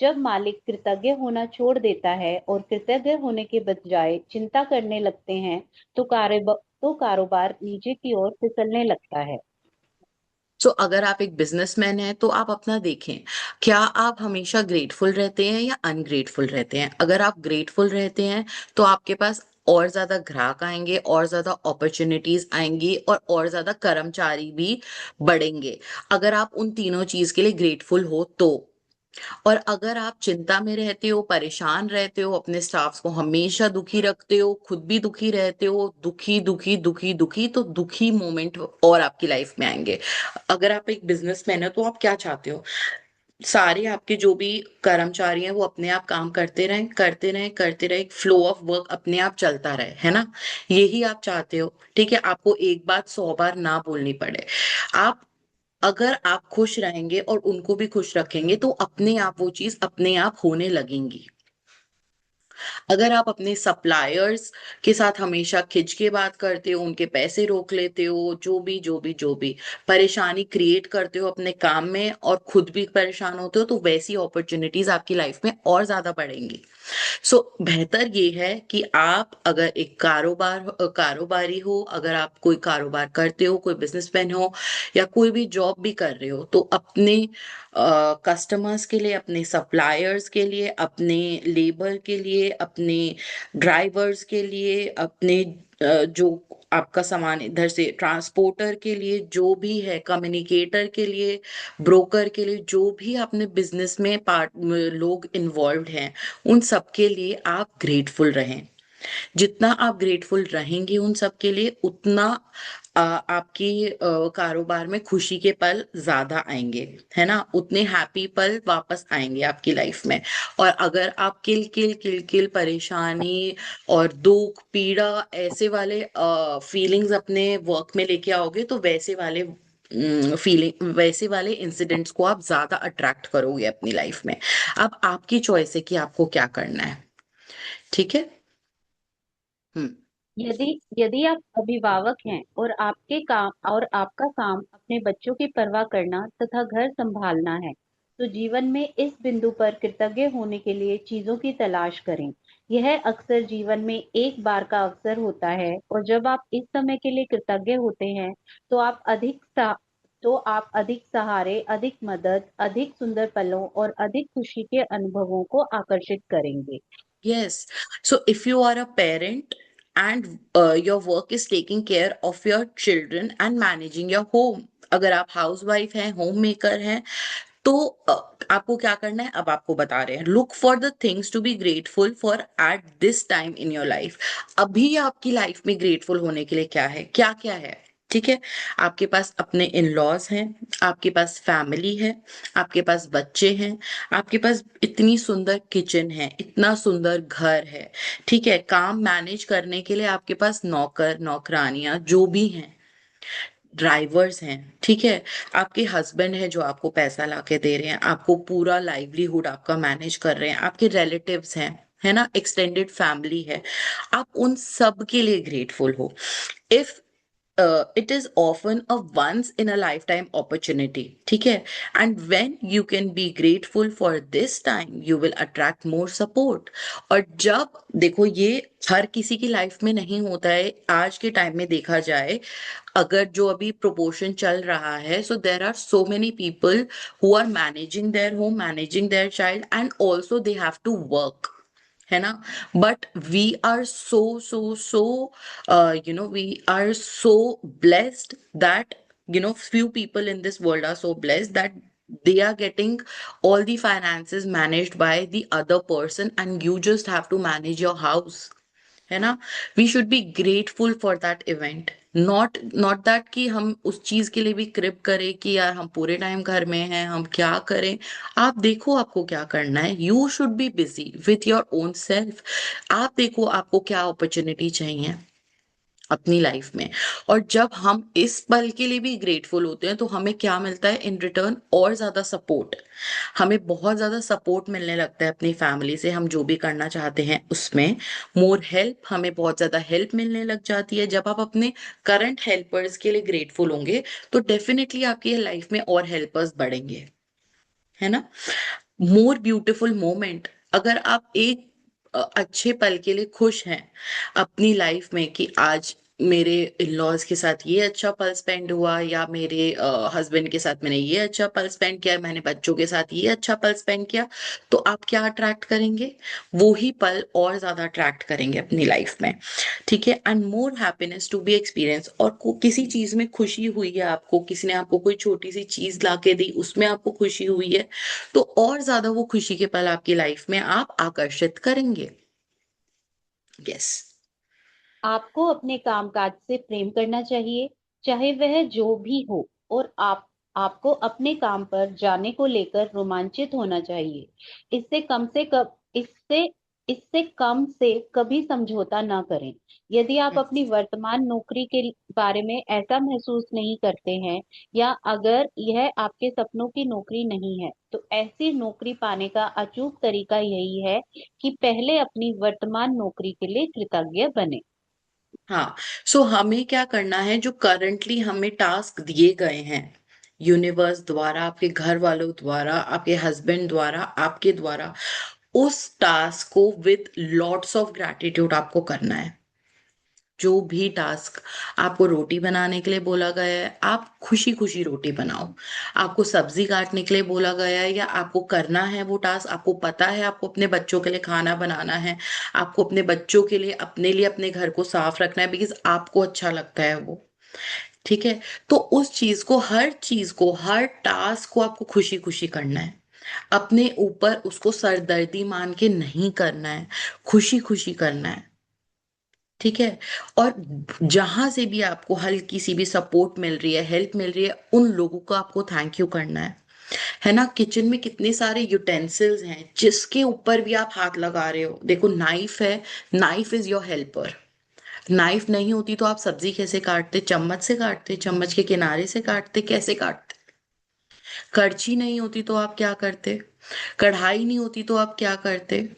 जब मालिक कृतज्ञ होना छोड़ देता है और कृतज्ञ होने के बजाय चिंता करने लगते हैं, तो कारोबार नीचे की ओर फिसलने लगता है। सो अगर आप एक बिजनेसमैन हैं, तो आप अपना देखें, क्या आप हमेशा ग्रेटफुल रहते हैं या अनग्रेटफुल रहते हैं। अगर आप ग्रेटफुल रहते हैं, तो आपके पास और ज्यादा ग्राहक आएंगे, और ज्यादा अपॉर्चुनिटीज आएंगी, और ज्यादा कर्मचारी भी बढ़ेंगे। अगर आप उन तीनों चीज के लिए ग्रेटफुल हो तो। और अगर आप चिंता में रहते हो, परेशान रहते हो, अपने स्टाफ को हमेशा दुखी रखते हो, खुद भी दुखी रहते हो, दुखी दुखी दुखी दुखी, तो दुखी मोमेंट और आपकी लाइफ में आएंगे। अगर आप एक बिजनेसमैन हो, तो आप क्या चाहते हो? सारे आपके जो भी कर्मचारी हैं वो अपने आप काम करते रहें करते रहें करते रहें, फ्लो ऑफ वर्क अपने आप चलता रहे, है ना? यही आप चाहते हो, ठीक है? आपको एक बात 100 बार ना बोलनी पड़े। आप अगर आप खुश रहेंगे और उनको भी खुश रखेंगे तो अपने आप वो चीज अपने आप होने लगेंगी। अगर आप अपने सप्लायर्स के साथ हमेशा खिंच के बात करते हो, उनके पैसे रोक लेते हो, जो भी परेशानी क्रिएट करते हो अपने काम में और खुद भी परेशान होते हो, तो वैसी अपॉर्चुनिटीज आपकी लाइफ में और ज्यादा बढ़ेंगी। सो बेहतर ये है कि आप अगर एक कारोबारी हो, अगर आप कोई कारोबार करते हो, कोई बिजनेसमैन हो या कोई भी जॉब भी कर रहे हो, तो अपने कस्टमर्स के लिए, अपने सप्लायर्स के लिए, अपने लेबर के लिए, अपने ड्राइवर्स के लिए, अपने जो आपका सामान इधर से ट्रांसपोर्टर के लिए, जो भी है कम्युनिकेटर के लिए, ब्रोकर के लिए, जो भी अपने बिजनेस में पार्ट लोग इन्वॉल्व हैं, उन सब के लिए आप ग्रेटफुल रहें। जितना आप ग्रेटफुल रहेंगे उन सब के लिए, उतना आपकी कारोबार में खुशी के पल ज्यादा आएंगे, है ना? उतने हैप्पी पल वापस आएंगे आपकी लाइफ में। और अगर आप किल किल किल किल परेशानी और दुख पीड़ा ऐसे वाले फीलिंग्स अपने वर्क में लेके आओगे, तो वैसे वाले इंसिडेंट्स को आप ज्यादा अट्रैक्ट करोगे अपनी लाइफ में। अब आपकी चॉइस है कि आपको क्या करना है, ठीक है? हम्म। यदि यदि आप अभिभावक हैं और आपका काम अपने बच्चों की परवाह करना तथा घर संभालना है, तो जीवन में इस बिंदु पर कृतज्ञ होने के लिए चीजों की तलाश करें। यह अक्सर जीवन में एक बार का अवसर होता है, और जब आप इस समय के लिए कृतज्ञ होते हैं, तो आप अधिक सहारे, अधिक मदद, अधिक सुंदर पलों और अधिक खुशी के अनुभवों को आकर्षित करेंगे। Yes. So if you are a parent and your work is taking care of your children and managing your home, अगर आप हाउस वाइफ हैं, होम मेकर हैं, तो आपको क्या करना है अब आपको बता रहे हैं। Look for the things to be grateful for at this time in your life. अभी आपकी लाइफ में ग्रेटफुल होने के लिए क्या है, क्या क्या है, ठीक है? आपके पास अपने इन लॉज हैं, आपके पास फैमिली है, आपके पास बच्चे हैं, आपके पास इतनी सुंदर किचन है, इतना सुंदर घर है, ठीक है? काम मैनेज करने के लिए आपके पास नौकर नौकरानियां जो भी हैं, ड्राइवर्स हैं, ठीक है? आपके हस्बैंड है जो आपको पैसा लाके दे रहे हैं, आपको पूरा लाइवलीहुड आपका मैनेज कर रहे हैं, आपके रिलेटिव्स हैं, है ना? एक्सटेंडेड फैमिली है। आप उन सब के लिए ग्रेटफुल हो। If it is often a once in a lifetime opportunity, ठीक है? And when you can be grateful for this time, you will attract more support. और जब देखो, ये हर किसी की लाइफ में नहीं होता है। आज के टाइम में देखा जाए, अगर जो अभी प्रोपोर्शन चल रहा है, so there are so many people who are managing their home, managing their child, and also they have to work, है ना? But we are so we are so blessed that few people in this world are so blessed that they are getting all the finances managed by the other person, and you just have to manage your house, है ना? We should be grateful for that event, not that कि हम उस चीज के लिए भी क्रिप करें कि यार हम पूरे टाइम घर में हैं, हम क्या करें। आप देखो आपको क्या करना है, you should be busy with your own self. आप देखो आपको क्या अपॉर्चुनिटी चाहिए अपनी लाइफ में। और जब हम इस पल के लिए भी ग्रेटफुल होते हैं, तो हमें क्या मिलता है इन रिटर्न? और ज्यादा सपोर्ट। हमें बहुत ज्यादा सपोर्ट मिलने लगता है अपनी फैमिली से, हम जो भी करना चाहते हैं उसमें। मोर हेल्प, हमें बहुत ज्यादा हेल्प मिलने लग जाती है। जब आप अपने करंट हेल्पर्स के लिए ग्रेटफुल होंगे, तो डेफिनेटली आपकी लाइफ में और हेल्पर्स बढ़ेंगे, है ना? मोर ब्यूटिफुल मोमेंट, अगर आप एक अच्छे पल के लिए खुश हैं अपनी लाइफ में कि आज मेरे इन-लॉज के साथ ये अच्छा पल स्पेंड हुआ, या मेरे हस्बैंड के साथ मैंने ये अच्छा पल स्पेंड किया, मैंने बच्चों के साथ ये अच्छा पल स्पेंड किया, तो आप क्या अट्रैक्ट करेंगे? वो ही पल और ज्यादा अट्रैक्ट करेंगे अपनी लाइफ में, ठीक है? And more happiness to be experience. और किसी चीज में खुशी हुई है आपको, किसी ने आपको कोई छोटी सी चीज ला के दी, उसमें आपको खुशी हुई है, तो और ज्यादा वो खुशी के पल आपकी लाइफ में आप आकर्षित करेंगे। यस। आपको अपने कामकाज से प्रेम करना चाहिए, चाहे वह जो भी हो, और आपको अपने काम पर जाने को लेकर रोमांचित होना चाहिए। इससे कम से कभी समझौता न करें। यदि आप अपनी वर्तमान नौकरी के बारे में ऐसा महसूस नहीं करते हैं या अगर यह आपके सपनों की नौकरी नहीं है, तो ऐसी नौकरी पाने का अचूक तरीका यही है कि पहले अपनी वर्तमान नौकरी के लिए कृतज्ञ बने। हाँ, सो हमें क्या करना है, जो करंटली हमें टास्क दिए गए हैं यूनिवर्स द्वारा, आपके घर वालों द्वारा, आपके हस्बैंड द्वारा, आपके द्वारा, उस टास्क को विद लॉट्स ऑफ ग्रैटिट्यूड आपको करना है। जो भी टास्क आपको रोटी बनाने के लिए बोला गया है, आप खुशी खुशी रोटी बनाओ। आपको सब्जी काटने के लिए बोला गया है या आपको करना है वो टास्क, आपको पता है आपको अपने बच्चों के लिए खाना बनाना है, आपको अपने बच्चों के लिए, अपने लिए, अपने घर को साफ रखना है, बिकॉज आपको अच्छा लगता है वो। ठीक है, तो उस चीज को, हर चीज को, हर टास्क को आपको खुशी खुशी करना है। अपने ऊपर उसको सरदर्दी मान के नहीं करना है, खुशी खुशी करना है। ठीक है, और जहां से भी आपको हल्की सी भी सपोर्ट मिल रही है, हेल्प मिल रही है, उन लोगों को आपको थैंक यू करना है ना। किचन में कितने सारे यूटेंसिल्स हैं जिसके ऊपर भी आप हाथ लगा रहे हो। देखो, नाइफ है, knife is your helper. Knife नहीं होती तो आप सब्जी कैसे काटते? चम्मच से काटते, चम्मच के किनारे से काटते, कैसे काटते? करछी नहीं होती तो आप क्या करते? कढ़ाई नहीं होती तो आप क्या करते?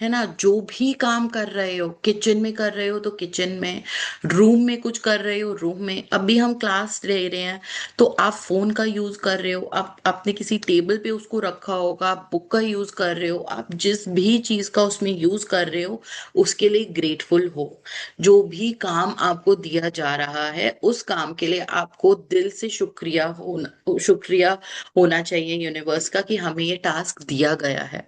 है ना। जो भी काम कर रहे हो, किचन में कर रहे हो तो किचन में, रूम में कुछ कर रहे हो रूम में, अभी हम क्लास ले रहे हैं तो आप फोन का यूज कर रहे हो, आप अपने किसी टेबल पे उसको रखा होगा, आप बुक का यूज कर रहे हो, आप जिस भी चीज का उसमें यूज कर रहे हो उसके लिए ग्रेटफुल हो। जो भी काम आपको दिया जा रहा है उस काम के लिए आपको दिल से शुक्रिया होना चाहिए यूनिवर्स का, कि हमें ये टास्क दिया गया है।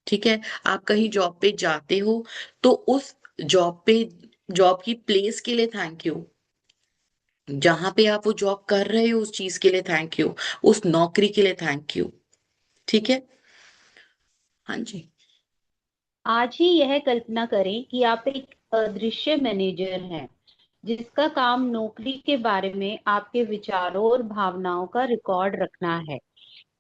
ठीक है, आप कहीं जॉब पे जाते हो तो उस जॉब पे, जॉब की प्लेस के लिए थैंक यू। जहां पे आप वो जॉब कर रहे हो उस चीज के लिए थैंक यू, उस नौकरी के लिए थैंक यू। ठीक है। हाँ जी। आज ही यह कल्पना करें कि आप एक अदृश्य मैनेजर हैं जिसका काम नौकरी के बारे में आपके विचारों और भावनाओं का रिकॉर्ड रखना है।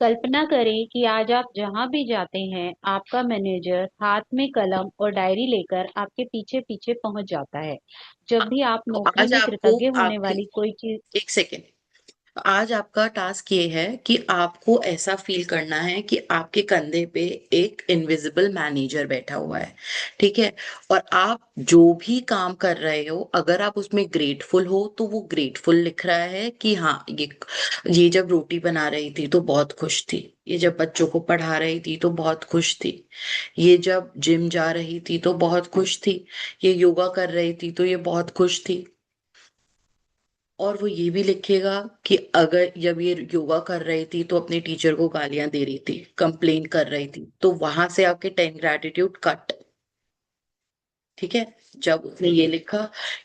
कल्पना करें कि आज आप जहां भी जाते हैं, आपका मैनेजर हाथ में कलम और डायरी लेकर आपके पीछे पीछे पहुंच जाता है। जब भी आप तो नौकरी आज में आपको, कृतज्ञ होने आपके, वाली कोई चीज। एक सेकेंड, आज आपका टास्क ये है कि आपको ऐसा फील करना है कि आपके कंधे पे एक इनविजिबल मैनेजर बैठा हुआ है। ठीक है, और आप जो भी काम कर रहे हो, अगर आप उसमें ग्रेटफुल हो तो वो ग्रेटफुल लिख रहा है कि हाँ, ये जब रोटी बना रही थी तो बहुत खुश थी, ये जब बच्चों को पढ़ा रही थी तो बहुत खुश थी, ये जब जिम जा रही थी तो बहुत खुश थी, ये योगा कर रही थी तो ये बहुत खुश थी। और वो ये भी लिखेगा कि अगर जब ये योगा कर रही थी तो अपने टीचर को गालियां दे रही थी, कंप्लेन कर रही थी, तो वहां से आपके 10 ग्रेटिट्यूड कट। ठीक है, जब उसने ये लिखा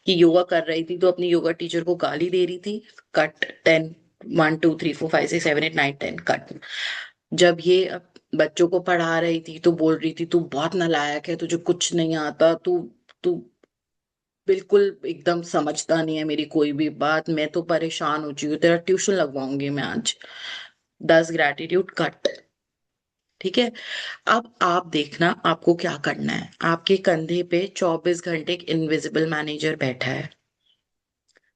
कि योगा कर रही थी तो अपनी योगा टीचर को गाली दे रही थी, कट 10, 1 2 3 4 5 6 7 8 9 10 कट। जब ये बच्चों को पढ़ा रही थी तो बोल रही थी तू बहुत नालायक है, तुझे कुछ नहीं आता, तू तू बिल्कुल एकदम समझता नहीं है मेरी कोई भी बात, मैं तो परेशान हो चुकी हूँ, तेरा ट्यूशन लगवाऊंगी मैं आज। 10 ग्रैटिट्यूड कट। ठीक है, अब आप देखना आपको क्या करना है। आपके कंधे पे 24 घंटे एक इनविजिबल मैनेजर बैठा है।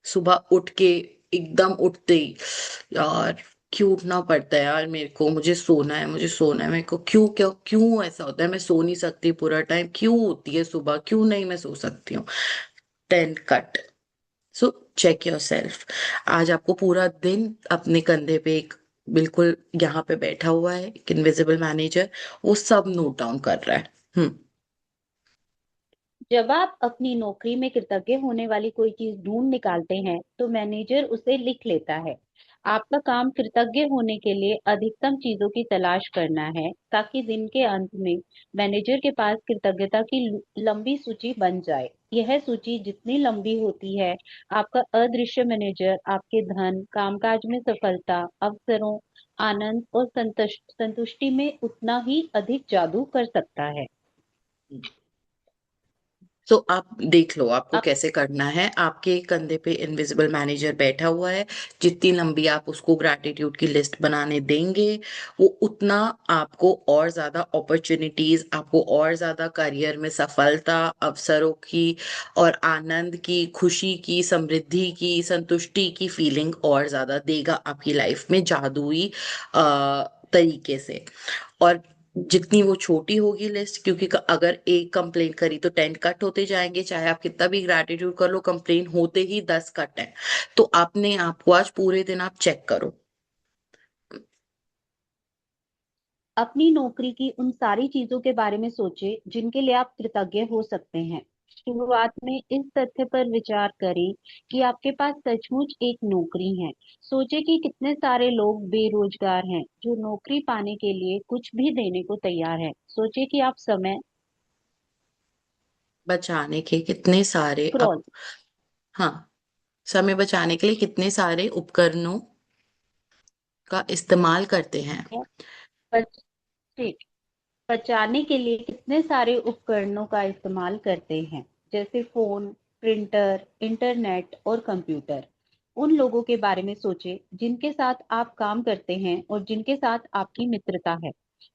सुबह उठ के, एकदम उठते ही, यार क्यों उठना पड़ता है यार मेरे को, मुझे सोना है, मुझे सोना है, मेरे को क्यों क्यों क्यों ऐसा होता है, मैं सो नहीं सकती पूरा टाइम, क्यों होती है सुबह, क्यों नहीं मैं सो सकती हूँ। 10 cut. So check your self. आज आपको पूरा दिन अपने कंधे पे एक, बिल्कुल यहाँ पे बैठा हुआ है एक इनविजिबल मैनेजर, वो सब नोट डाउन कर रहा है। जब आप अपनी नौकरी में कृतज्ञ होने वाली कोई चीज ढूंढ निकालते हैं, तो मैनेजर उसे लिख लेता है। आपका काम कृतज्ञ होने के लिए अधिकतम चीजों की तलाश करना है, ताकि दिन के अंत में मैनेजर के पास कृतज्ञता की लंबी सूची बन जाए। यह सूची जितनी लंबी होती है, आपका अदृश्य मैनेजर आपके धन, कामकाज में सफलता, अवसरों, आनंद और संतुष्टि में उतना ही अधिक जादू कर सकता है। हम्म। तो आप देख लो आपको आप कैसे करना है। आपके कंधे पे इनविजिबल मैनेजर बैठा हुआ है। जितनी लंबी आप उसको ग्रैटिट्यूड की लिस्ट बनाने देंगे, वो उतना आपको और ज्यादा अपॉर्चुनिटीज, आपको और ज्यादा करियर में सफलता, अवसरों की और आनंद की, खुशी की, समृद्धि की, संतुष्टि की फीलिंग और ज्यादा देगा आपकी लाइफ में जादुई तरीके से। और जितनी वो छोटी होगी लिस्ट, क्योंकि अगर एक कंप्लेन करी तो 10 कट होते जाएंगे, चाहे आप कितना भी ग्रैटिट्यूड कर लो, कंप्लेन होते ही 10 कट है। तो आपने आपको आज पूरे दिन आप चेक करो। अपनी नौकरी की उन सारी चीजों के बारे में सोचें जिनके लिए आप कृतज्ञ हो सकते हैं। शुरुआत में इस तथ्य पर विचार करें कि आपके पास सचमुच एक नौकरी है। सोचें कि कितने सारे लोग बेरोजगार हैं जो नौकरी पाने के लिए कुछ भी देने को तैयार हैं। सोचें कि आप समय बचाने के कितने सारे स्क्रॉल हाँ, समय बचाने के लिए कितने सारे उपकरणों का इस्तेमाल करते हैं। बच ठीक बचाने के लिए कितने सारे उपकरणों का इस्तेमाल करते हैं, जैसे फोन, प्रिंटर, इंटरनेट और कंप्यूटर। उन लोगों के बारे में सोचें जिनके साथ आप काम करते हैं और जिनके साथ आपकी मित्रता है।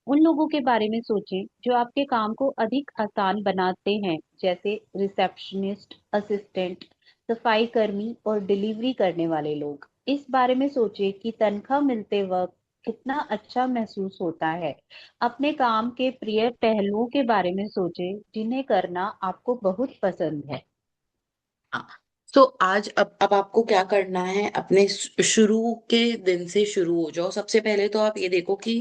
उन लोगों के बारे में सोचें जो आपके काम को अधिक आसान बनाते हैं, जैसे रिसेप्शनिस्ट, असिस्टेंट, सफाई कर्मी और डिलीवरी करने वाले लोग। इस बारे में सोचें कि तनख्वाह मिलते वक्त कितना अच्छा महसूस होता है। अपने काम के प्रिय पहलुओं के बारे में सोचें जिन्हें करना आपको बहुत पसंद है। हाँ। तो आज अब आपको क्या करना है, अपने शुरू के दिन से शुरू हो जाओ। सबसे पहले तो आप ये देखो कि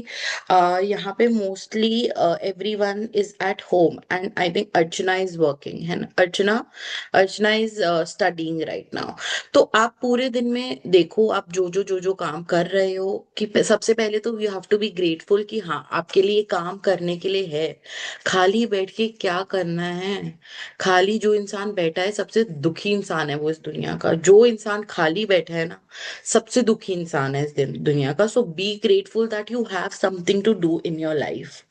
यहाँ पे mostly everyone is at home and I think Archana is working, है ना? अर्चना अर्चना इज स्टडीइंग राइट नाउ। तो आप पूरे दिन में देखो, आप जो जो काम कर रहे हो, कि सबसे पहले तो you have to be grateful कि हाँ, आपके लिए काम करने के लिए है। खाली बैठ के क्या करना है? खाली जो इंसान बैठा है सबसे दुखी इंसान है वो इस दुनिया का। जो इंसान खाली बैठा है ना, सबसे दुखी इंसान है इस दुनिया का। So be grateful that you have something to do in your life.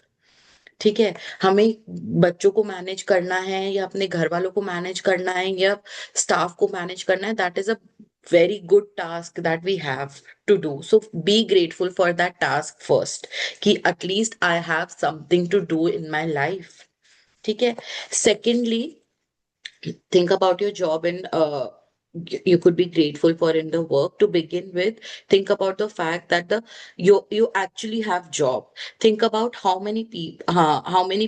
ठीक है? हमें बच्चों को मैनेज करना है, या अपने घर वालों को मैनेज करना है, या स्टाफ को मैनेज करना है, that is a very good task that we have to do. So be grateful for that task first, कि at least I have something to do in my life. ठीक है? Secondly, think about your job and you could be grateful for in the work. To begin with, think about the fact that the you actually have job. Think about how many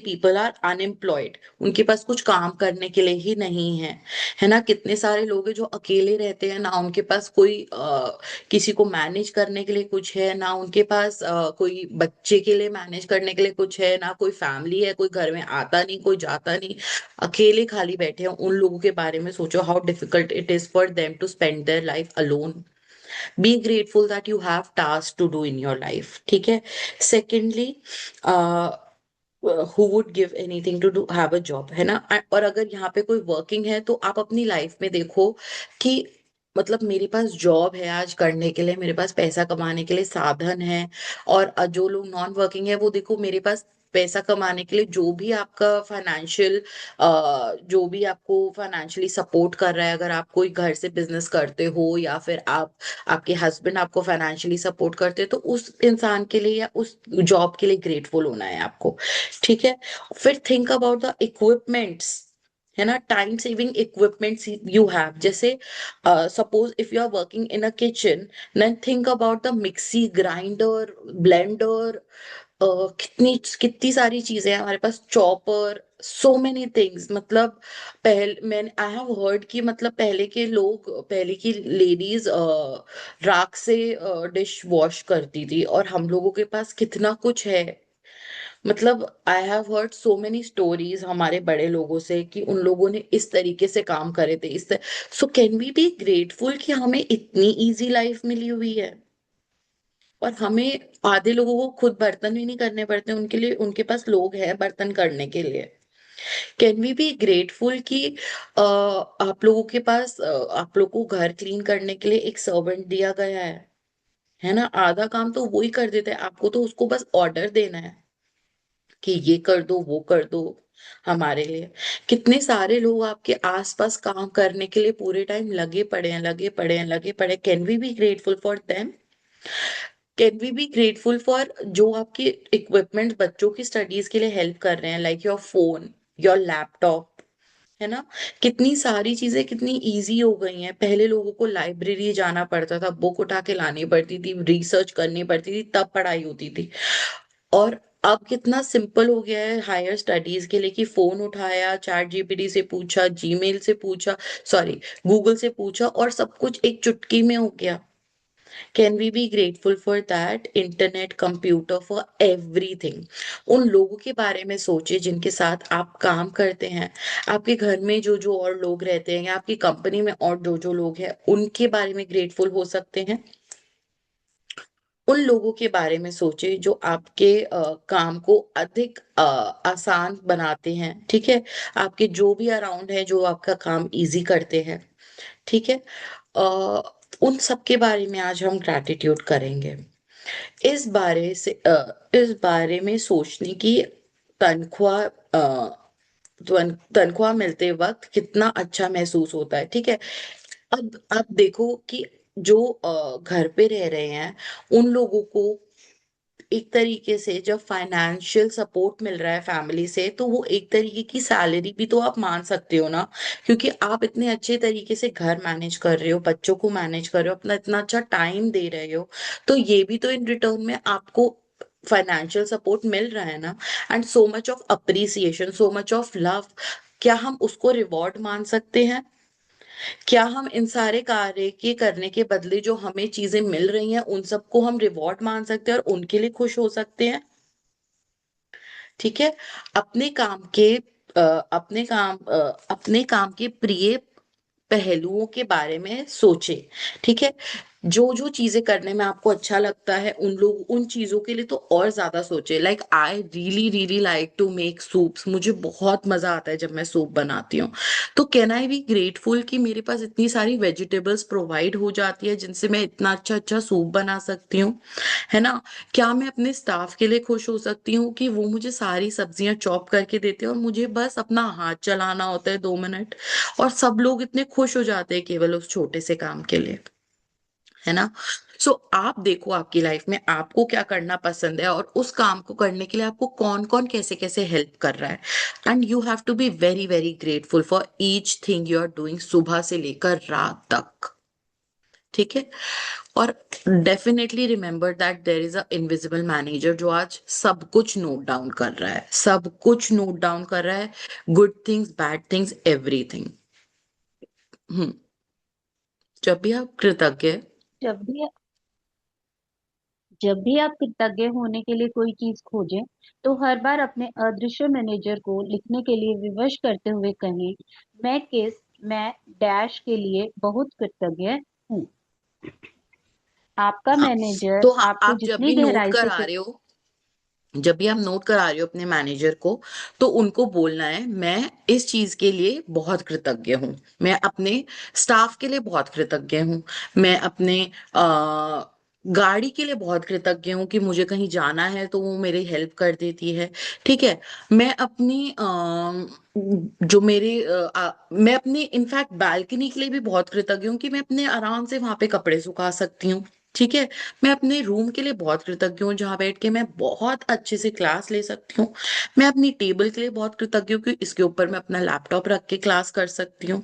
people are unemployed, उनके पास कुछ काम करने के लिए ही नहीं है। है ना? कितने सारे लोग हैं जो अकेले रहते हैं ना, उनके पास कोई किसी को मैनेज करने के लिए कुछ है ना, उनके पास कोई बच्चे के लिए मैनेज करने के लिए कुछ है ना, कोई फैमिली है, कोई घर में आता नहीं, कोई जाता नहीं, अकेले खाली बैठे हैं। उन लोगों के बारे में सोचो, how difficult it is for them to spend their life alone. Be grateful that you have task to do in your life. ठीक है? Secondly, who would give anything to do have a job, है ना? और अगर यहाँ पे कोई working है, तो आप अपनी लाइफ में देखो कि मतलब मेरे पास जॉब है आज करने के लिए, मेरे पास पैसा कमाने के लिए साधन है। और जो लोग नॉन वर्किंग है, वो देखो मेरे पास पैसा कमाने के लिए जो भी आपका फाइनेंशियल जो भी आपको फाइनेंशियली सपोर्ट कर रहा है, अगर आप कोई घर से बिजनेस करते हो, या फिर आप आपके हस्बैंड आपको फाइनेंशियली सपोर्ट करते हैं, तो उस इंसान के लिए या उस जॉब के लिए ग्रेटफुल होना है आपको। ठीक है? फिर थिंक अबाउट द इक्विपमेंट्स, है ना? Time saving equipments you have, जैसे suppose if you are working in a kitchen, then think about the mixie, grinder, blender, कितनी कितनी सारी चीजें हैं हमारे पास, चॉपर, सो मेनी थिंग्स। मतलब पहले मैंने आई हैव हर्ड कि मतलब पहले के लोग, पहले की लेडीज राख से डिश वॉश करती थी, और हम लोगों के पास कितना कुछ है। मतलब I have heard so many stories हमारे बड़े लोगों से कि उन लोगों ने इस तरीके से काम करे थे। So can we be grateful कि हमें इतनी इजी लाइफ मिली हुई है, और हमें आधे लोगों को खुद बर्तन भी नहीं करने पड़ते, उनके लिए उनके पास लोग हैं बर्तन करने के लिए। कैन वी बी ग्रेटफुल कि आप लोगों के पास आप लोगों को घर क्लीन करने के लिए एक सर्वेंट दिया गया है ना? आधा काम तो वो ही कर देता है, आपको तो उसको बस ऑर्डर देना है कि ये कर दो, वो कर दो। हमारे लिए। कितने सारे लोग आपके आसपास काम करने के लिए पूरे टाइम लगे पड़े हैं, लगे पड़े हैं, लगे पड़े। Can we be grateful for them? Can we be grateful for जो आपके इक्विपमेंट बच्चों की स्टडीज के लिए हेल्प कर रहे हैं, like your phone, your laptop, है ना? कितनी सारी चीजें कितनी इजी हो गई हैं। पहले लोगों को लाइब्रेरी जाना पड़ता था, बुक उठा के लानी पड़ती थी, रिसर्च करनी पड़ती थी, तब पढ़ाई होती थी। और अब कितना सिंपल हो गया है हायर स्टडीज के लिए कि फोन उठाया, चैट जीपीटी से पूछा, जीमेल से पूछा, सॉरी, गूगल से पूछा, और सब कुछ एक चुटकी में हो गया। Can we be grateful for that? Internet, computer, for everything. उन लोगों के बारे में सोचिए जिनके साथ आप काम करते हैं, आपके घर में जो जो और लोग रहते हैं, या आपकी कंपनी में और जो जो लोग हैं, उनके बारे में ग्रेटफुल हो सकते हैं। उन लोगों के बारे में सोचिए जो आपके काम को अधिक आसान बनाते हैं, ठीक है? आपके जो भी अराउंड है, जो आपका काम इजी करते हैं, ठीक है? अ, उन सब के बारे में आज हम ग्रैटिट्यूड करेंगे। इस बारे में सोचने की तनख्वाह तनख्वाह मिलते वक्त कितना अच्छा महसूस होता है, ठीक है? अब आप देखो कि जो घर पे रह रहे हैं, उन लोगों को एक तरीके से जब फाइनेंशियल सपोर्ट मिल रहा है फैमिली से, तो वो एक तरीके की सैलरी भी तो आप मान सकते हो ना, क्योंकि आप इतने अच्छे तरीके से घर मैनेज कर रहे हो, बच्चों को मैनेज कर रहे हो, अपना इतना अच्छा टाइम दे रहे हो, तो ये भी तो इन रिटर्न में आपको फाइनेंशियल सपोर्ट मिल रहा है ना। And so much of appreciation, so much of love, क्या हम उसको रिवॉर्ड मान सकते हैं? क्या हम इन सारे कार्य के करने के बदले जो हमें चीजें मिल रही हैं, उन सबको हम रिवॉर्ड मान सकते हैं और उनके लिए खुश हो सकते हैं? ठीक है? अपने काम के अपने काम के प्रिय पहलुओं के बारे में सोचे, ठीक है? जो जो चीजें करने में आपको अच्छा लगता है, उन चीजों के लिए तो और ज्यादा सोचे। Like I really really like to make soups, मुझे बहुत मजा आता है जब मैं सूप बनाती हूँ। तो कैन आई बी ग्रेटफुल कि मेरे पास इतनी सारी वेजिटेबल्स प्रोवाइड हो जाती है जिनसे मैं इतना अच्छा अच्छा सूप बना सकती हूँ, है ना? क्या मैं अपने स्टाफ के लिए खुश हो सकती हूँ कि वो मुझे सारी सब्जियां चॉप करके देते हैं और मुझे बस अपना हाथ चलाना होता है 2 मिनट, और सब लोग इतने खुश हो जाते हैं केवल उस छोटे से काम के लिए, है ना? सो आप देखो आपकी लाइफ में आपको क्या करना पसंद है, और उस काम को करने के लिए आपको कौन कौन कैसे कैसे हेल्प कर रहा है। And you have to be very very grateful for each thing you are doing, सुबह से लेकर रात तक, ठीक है? और definitely remember that there is a invisible manager जो आज सब कुछ नोट डाउन कर रहा है, सब कुछ नोट डाउन कर रहा है, good things, bad things, everything. Hmm. जब भी आप कृतज्ञ, जब भी जब भी आप कृतज्ञ होने के लिए कोई चीज खोजें, तो हर बार अपने अदृश्य मैनेजर को लिखने के लिए विवश करते हुए कहें, मैं डैश के लिए बहुत कृतज्ञ हूँ। आपका हाँ, मैनेजर तो हाँ, आपको आप जब जितनी भी नोट गहराई से करा रहे हो, जब भी आप नोट करा रहे हो अपने मैनेजर को, तो उनको बोलना है मैं इस चीज के लिए बहुत कृतज्ञ हूँ, मैं अपने स्टाफ के लिए बहुत कृतज्ञ हूँ, मैं अपने गाड़ी के लिए बहुत कृतज्ञ हूँ कि मुझे कहीं जाना है तो वो मेरी हेल्प कर देती है, ठीक है? मैं अपनी जो मेरे मैं अपनी इनफैक्ट बालकनी के लिए भी बहुत कृतज्ञ हूँ कि मैं अपने आराम से वहां पे कपड़े सुखा सकती हूँ, ठीक है? मैं अपने रूम के लिए बहुत कृतज्ञ हूँ जहां बैठ के मैं बहुत अच्छे से क्लास ले सकती हूँ। मैं अपनी टेबल के लिए बहुत कृतज्ञ हूँ कि इसके ऊपर मैं अपना लैपटॉप रख के क्लास कर सकती हूँ।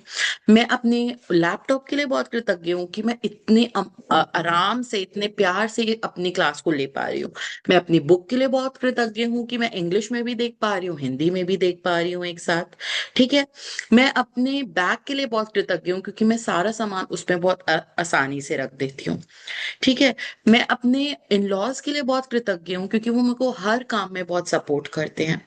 मैं अपने लैपटॉप के लिए बहुत कृतज्ञ हूँ कि मैं इतने आराम से, इतने प्यार से अपनी क्लास को ले पा रही हूँ। मैं अपनी बुक के लिए बहुत कृतज्ञ हूँ कि मैं इंग्लिश में भी देख पा रही हूँ, हिंदी में भी देख पा रही हूँ एक साथ, ठीक है? मैं अपने बैग के लिए बहुत कृतज्ञ हूँ क्योंकि मैं सारा सामान उसमें बहुत आसानी से रख देती हूँ, ठीक है? मैं अपने इन लॉज के लिए बहुत कृतज्ञ हूँ क्योंकि वो मेरे को हर काम में बहुत सपोर्ट करते हैं,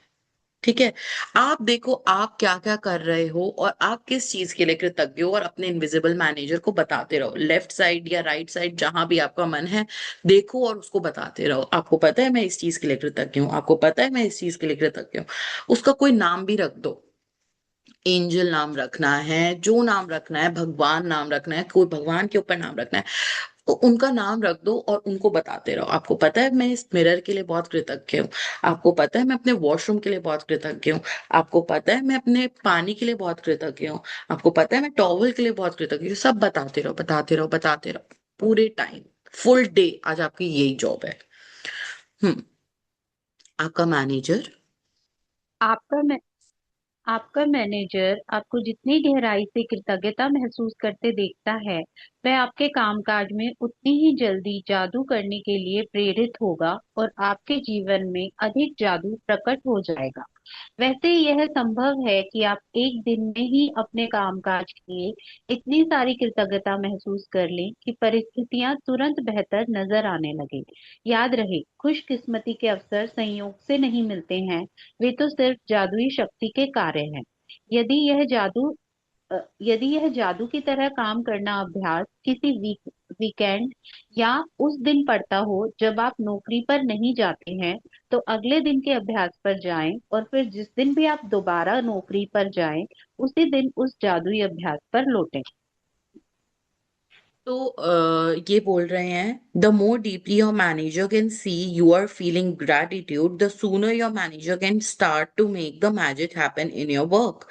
ठीक है? आप देखो आप क्या क्या कर रहे हो और आप किस चीज के लिए कृतज्ञ हो, और अपने इनविजिबल मैनेजर को बताते रहो, लेफ्ट साइड या राइट साइड जहां भी आपका मन है, देखो और उसको बताते रहो, आपको पता है मैं इस चीज के लिए कृतज्ञ हूँ, आपको पता है मैं इस चीज के लिए कृतज्ञ हूँ। उसका कोई नाम भी रख दो, एंजल नाम रखना है, जो नाम रखना है, भगवान नाम रखना है, कोई भगवान के ऊपर नाम रखना है, तो उनका नाम रख दो और उनको बताते रहो, आपको पता है मैं इस मिरर के लिए बहुत कृतज्ञ हूँ, आपको पता है मैं अपने वॉशरूम के लिए बहुत कृतज्ञ हूँ, आपको पता है मैं अपने पानी के लिए बहुत कृतज्ञ हूँ, आपको पता है मैं टॉवल के लिए बहुत कृतज्ञ हूँ। सब बताते रहो, बताते रहो, बताते रहो पूरे टाइम, फुल डे। आज आपकी यही जॉब है। हम्म। आपका मैनेजर आपका मैं आपका मैनेजर आपको जितनी गहराई से कृतज्ञता महसूस करते देखता है, वह आपके कामकाज में उतनी ही जल्दी जादू करने के लिए प्रेरित होगा और आपके जीवन में अधिक जादू प्रकट हो जाएगा। वैसे यह संभव है कि आप एक दिन में ही अपने कामकाज के लिए इतनी सारी कृतज्ञता महसूस कर लें कि परिस्थितियां तुरंत बेहतर नजर आने लगे। याद रहे, खुशकिस्मती के अवसर संयोग से नहीं मिलते हैं, वे तो सिर्फ जादुई शक्ति के कार्य हैं। यदि यह जादू यदि यह जादू की तरह काम करना अभ्यास किसी वीकेंड या उस दिन पड़ता हो जब आप नौकरी पर नहीं जाते हैं, तो अगले दिन के अभ्यास पर जाएं और फिर जिस दिन भी आप दोबारा नौकरी पर जाएं, उसी दिन उस जादुई अभ्यास पर लौटें। तो ये बोल रहे हैं, the more deeply your manager can see you are feeling gratitude, the sooner your manager can start to make the magic happen in your work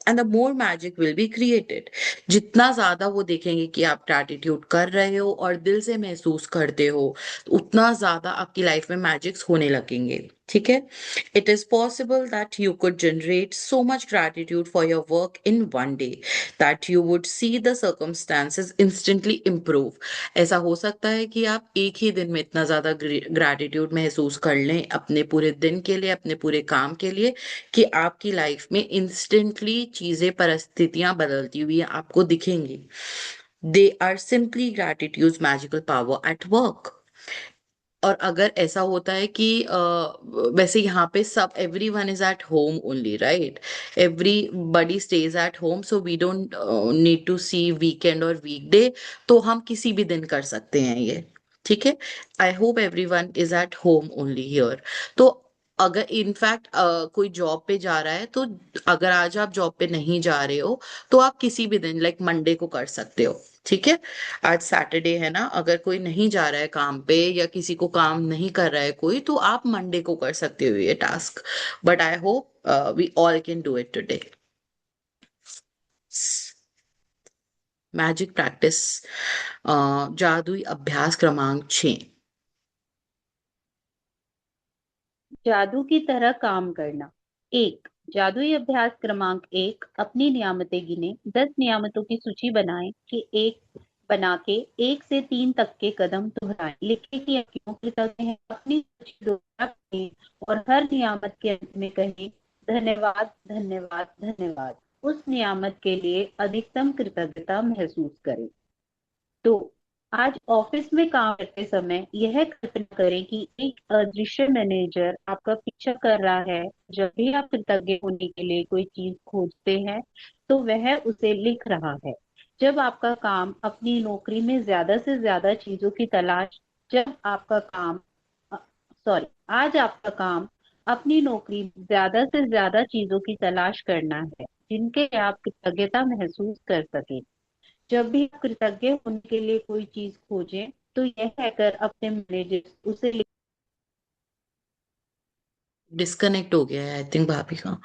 and the more magic will be created. जितना ज्यादा वो देखेंगे कि आप gratitude कर रहे हो और दिल से महसूस करते हो, उतना ज्यादा आपकी लाइफ में मैजिक्स होने लगेंगे। ठीक है। It is possible that you could generate so much gratitude for your work in one day that you would see the circumstances instantly improve. ऐसा हो सकता है कि आप एक ही दिन में इतना ज्यादा ग्रैटिट्यूड महसूस कर लें अपने पूरे दिन के लिए, अपने पूरे काम के लिए, कि आपकी लाइफ में इंस्टेंटली चीजें, परिस्थितियां बदलती हुई आपको दिखेंगी। They are simply gratitude magical power at work. और अगर ऐसा होता है कि वैसे यहाँ पे सब everyone is at home only, right? Everybody stays at home, so we don't need to see weekend और वीकडे। तो हम किसी भी दिन कर सकते हैं ये। ठीक है। I hope every one is at home only here. तो अगर इनफैक्ट कोई जॉब पे जा रहा है, तो अगर आज आप जॉब पे नहीं जा रहे हो, तो आप किसी भी दिन लाइक मंडे को कर सकते हो। ठीक है। आज सैटरडे है ना, अगर कोई नहीं जा रहा है काम पे या किसी को काम नहीं कर रहा है कोई, तो आप मंडे को कर सकते हो ये task. But I hope we all can do it today. Magic practice, जादुई अभ्यास क्रमांक 6। जादू की तरह काम करना। एक, जादुई अभ्यास क्रमांक 1, अपनी नियामतें गिने। 10 नियामतों की सूची बनाएं कि एक बना के 1 से 3 तक के कदम दोहराएं। लिखें कि आप क्यों कृतज्ञ हैं, अपनी सूची दोहरा करें और हर नियामत के अंत में कहें, धन्यवाद, धन्यवाद, धन्यवाद। उस नियामत के लिए अधिकतम कृतज्ञता महसूस करें। तो आज ऑफिस में काम करते समय यह कल्पना करें कि एक अदृश्य मैनेजर आपका पीछा कर रहा है। जब भी आप कृतज्ञ होने के लिए कोई चीज खोजते हैं, तो वह उसे लिख रहा है। जब आपका काम अपनी नौकरी में ज्यादा से ज्यादा चीजों की तलाश जब आपका काम सॉरी आज आपका काम अपनी नौकरी में ज्यादा से ज्यादा चीजों की तलाश करना है जिनके लिए आप कृतज्ञता महसूस कर सकें। जब भी आप कृतज्ञ होने के लिए कोई चीज खोजें, तो यह कहकर अपने मैनेजर उसे डिस्कनेक्ट हो गया है आई थिंक भाभी का।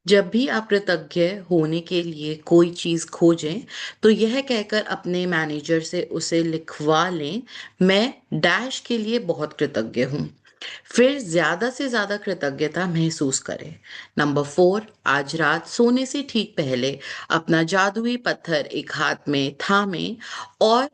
जब भी आप कृतज्ञ होने के लिए कोई चीज खोजें, तो यह कहकर अपने मैनेजर से उसे लिखवा लें, मैं डैश के लिए बहुत कृतज्ञ हूँ। फिर ज्यादा से ज्यादा कृतज्ञता महसूस करें। नंबर 4, आज रात सोने से ठीक पहले अपना जादुई पत्थर एक हाथ में थामें और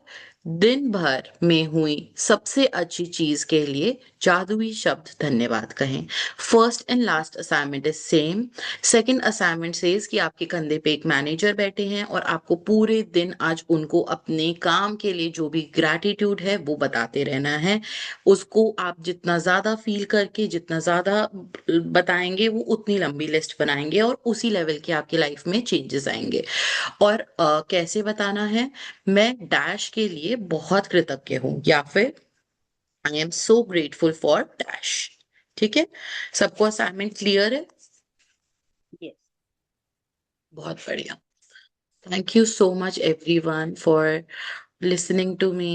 दिन भर में हुई सबसे अच्छी चीज के लिए जादुई शब्द धन्यवाद कहें। First and last assignment is same. Second assignment says कि आपके कंधे पे एक मैनेजर बैठे हैं और आपको पूरे दिन आज उनको अपने काम के लिए जो भी ग्रैटिट्यूड है वो बताते रहना है। उसको आप जितना ज्यादा फील करके जितना ज्यादा बताएंगे, वो उतनी लंबी लिस्ट बनाएंगे और उसी लेवल के आपकी लाइफ में चेंजेस आएंगे। और कैसे बताना है, मैं डैश के लिए बहुत कृतज्ञ हूँ, या फिर I am so grateful for dash. ठीक है। सबको असाइनमेंट क्लियर है? यस। बहुत बढ़िया। Thank you so much everyone for listening to me.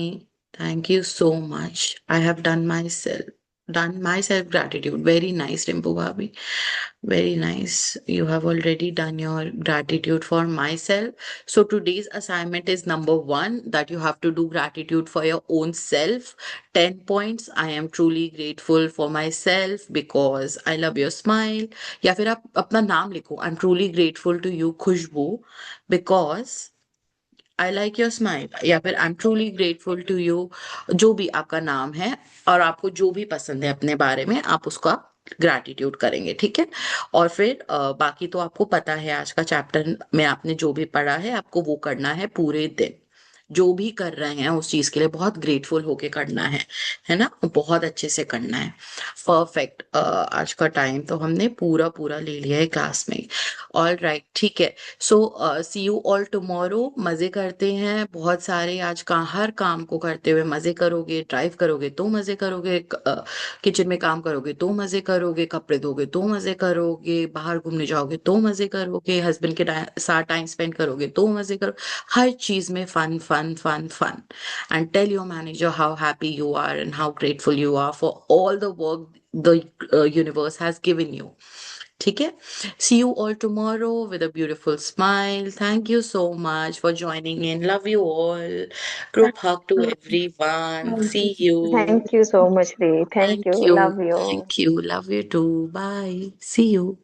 Thank you so much. I have done myself gratitude. Very nice, Rimpu Bhabi. Very nice. You have already done your gratitude for myself. So today's assignment is number 1, that you have to do gratitude for your own self. 10 points. I am truly grateful for myself because I love your smile. या फिर आप अपना नाम लिखो. I'm truly grateful to you, Khushboo, because I like your smile, या फिर I am truly grateful to you, जो भी आपका नाम है और आपको जो भी पसंद है अपने बारे में, आप उसका ग्रैटिट्यूड करेंगे, ठीक है। और फिर बाकी तो आपको पता है, आज का चैप्टर में आपने जो भी पढ़ा है आपको वो करना है पूरे दिन। जो भी कर रहे हैं उस चीज के लिए बहुत ग्रेटफुल होके करना है ना, बहुत अच्छे से करना है। परफेक्ट। आज का टाइम तो हमने पूरा पूरा ले लिया है क्लास में। ऑल राइट, ठीक है। सो सी यू ऑल टुमारो। मजे करते हैं बहुत सारे आज का, हर काम को करते हुए मजे करोगे। ड्राइव करोगे तो मजे करोगे, किचन में काम करोगे तो मजे करोगे, कपड़े धोगे तो मजे करोगे, बाहर घूमने जाओगे तो मजे करोगे, हस्बैंड के साथ टाइम स्पेंड करोगे तो मजे करो। हर चीज में fun fun fun fun. And tell your manager how happy you are and how grateful you are for all the work the universe has given you, ठीक है। See you all tomorrow with a beautiful smile. Thank you so much for joining in. Love you all. Group hug to everyone. See you. Thank you so much, Dee. Thank you. Thank you. Love you. Thank you. Love you too. Bye. See you.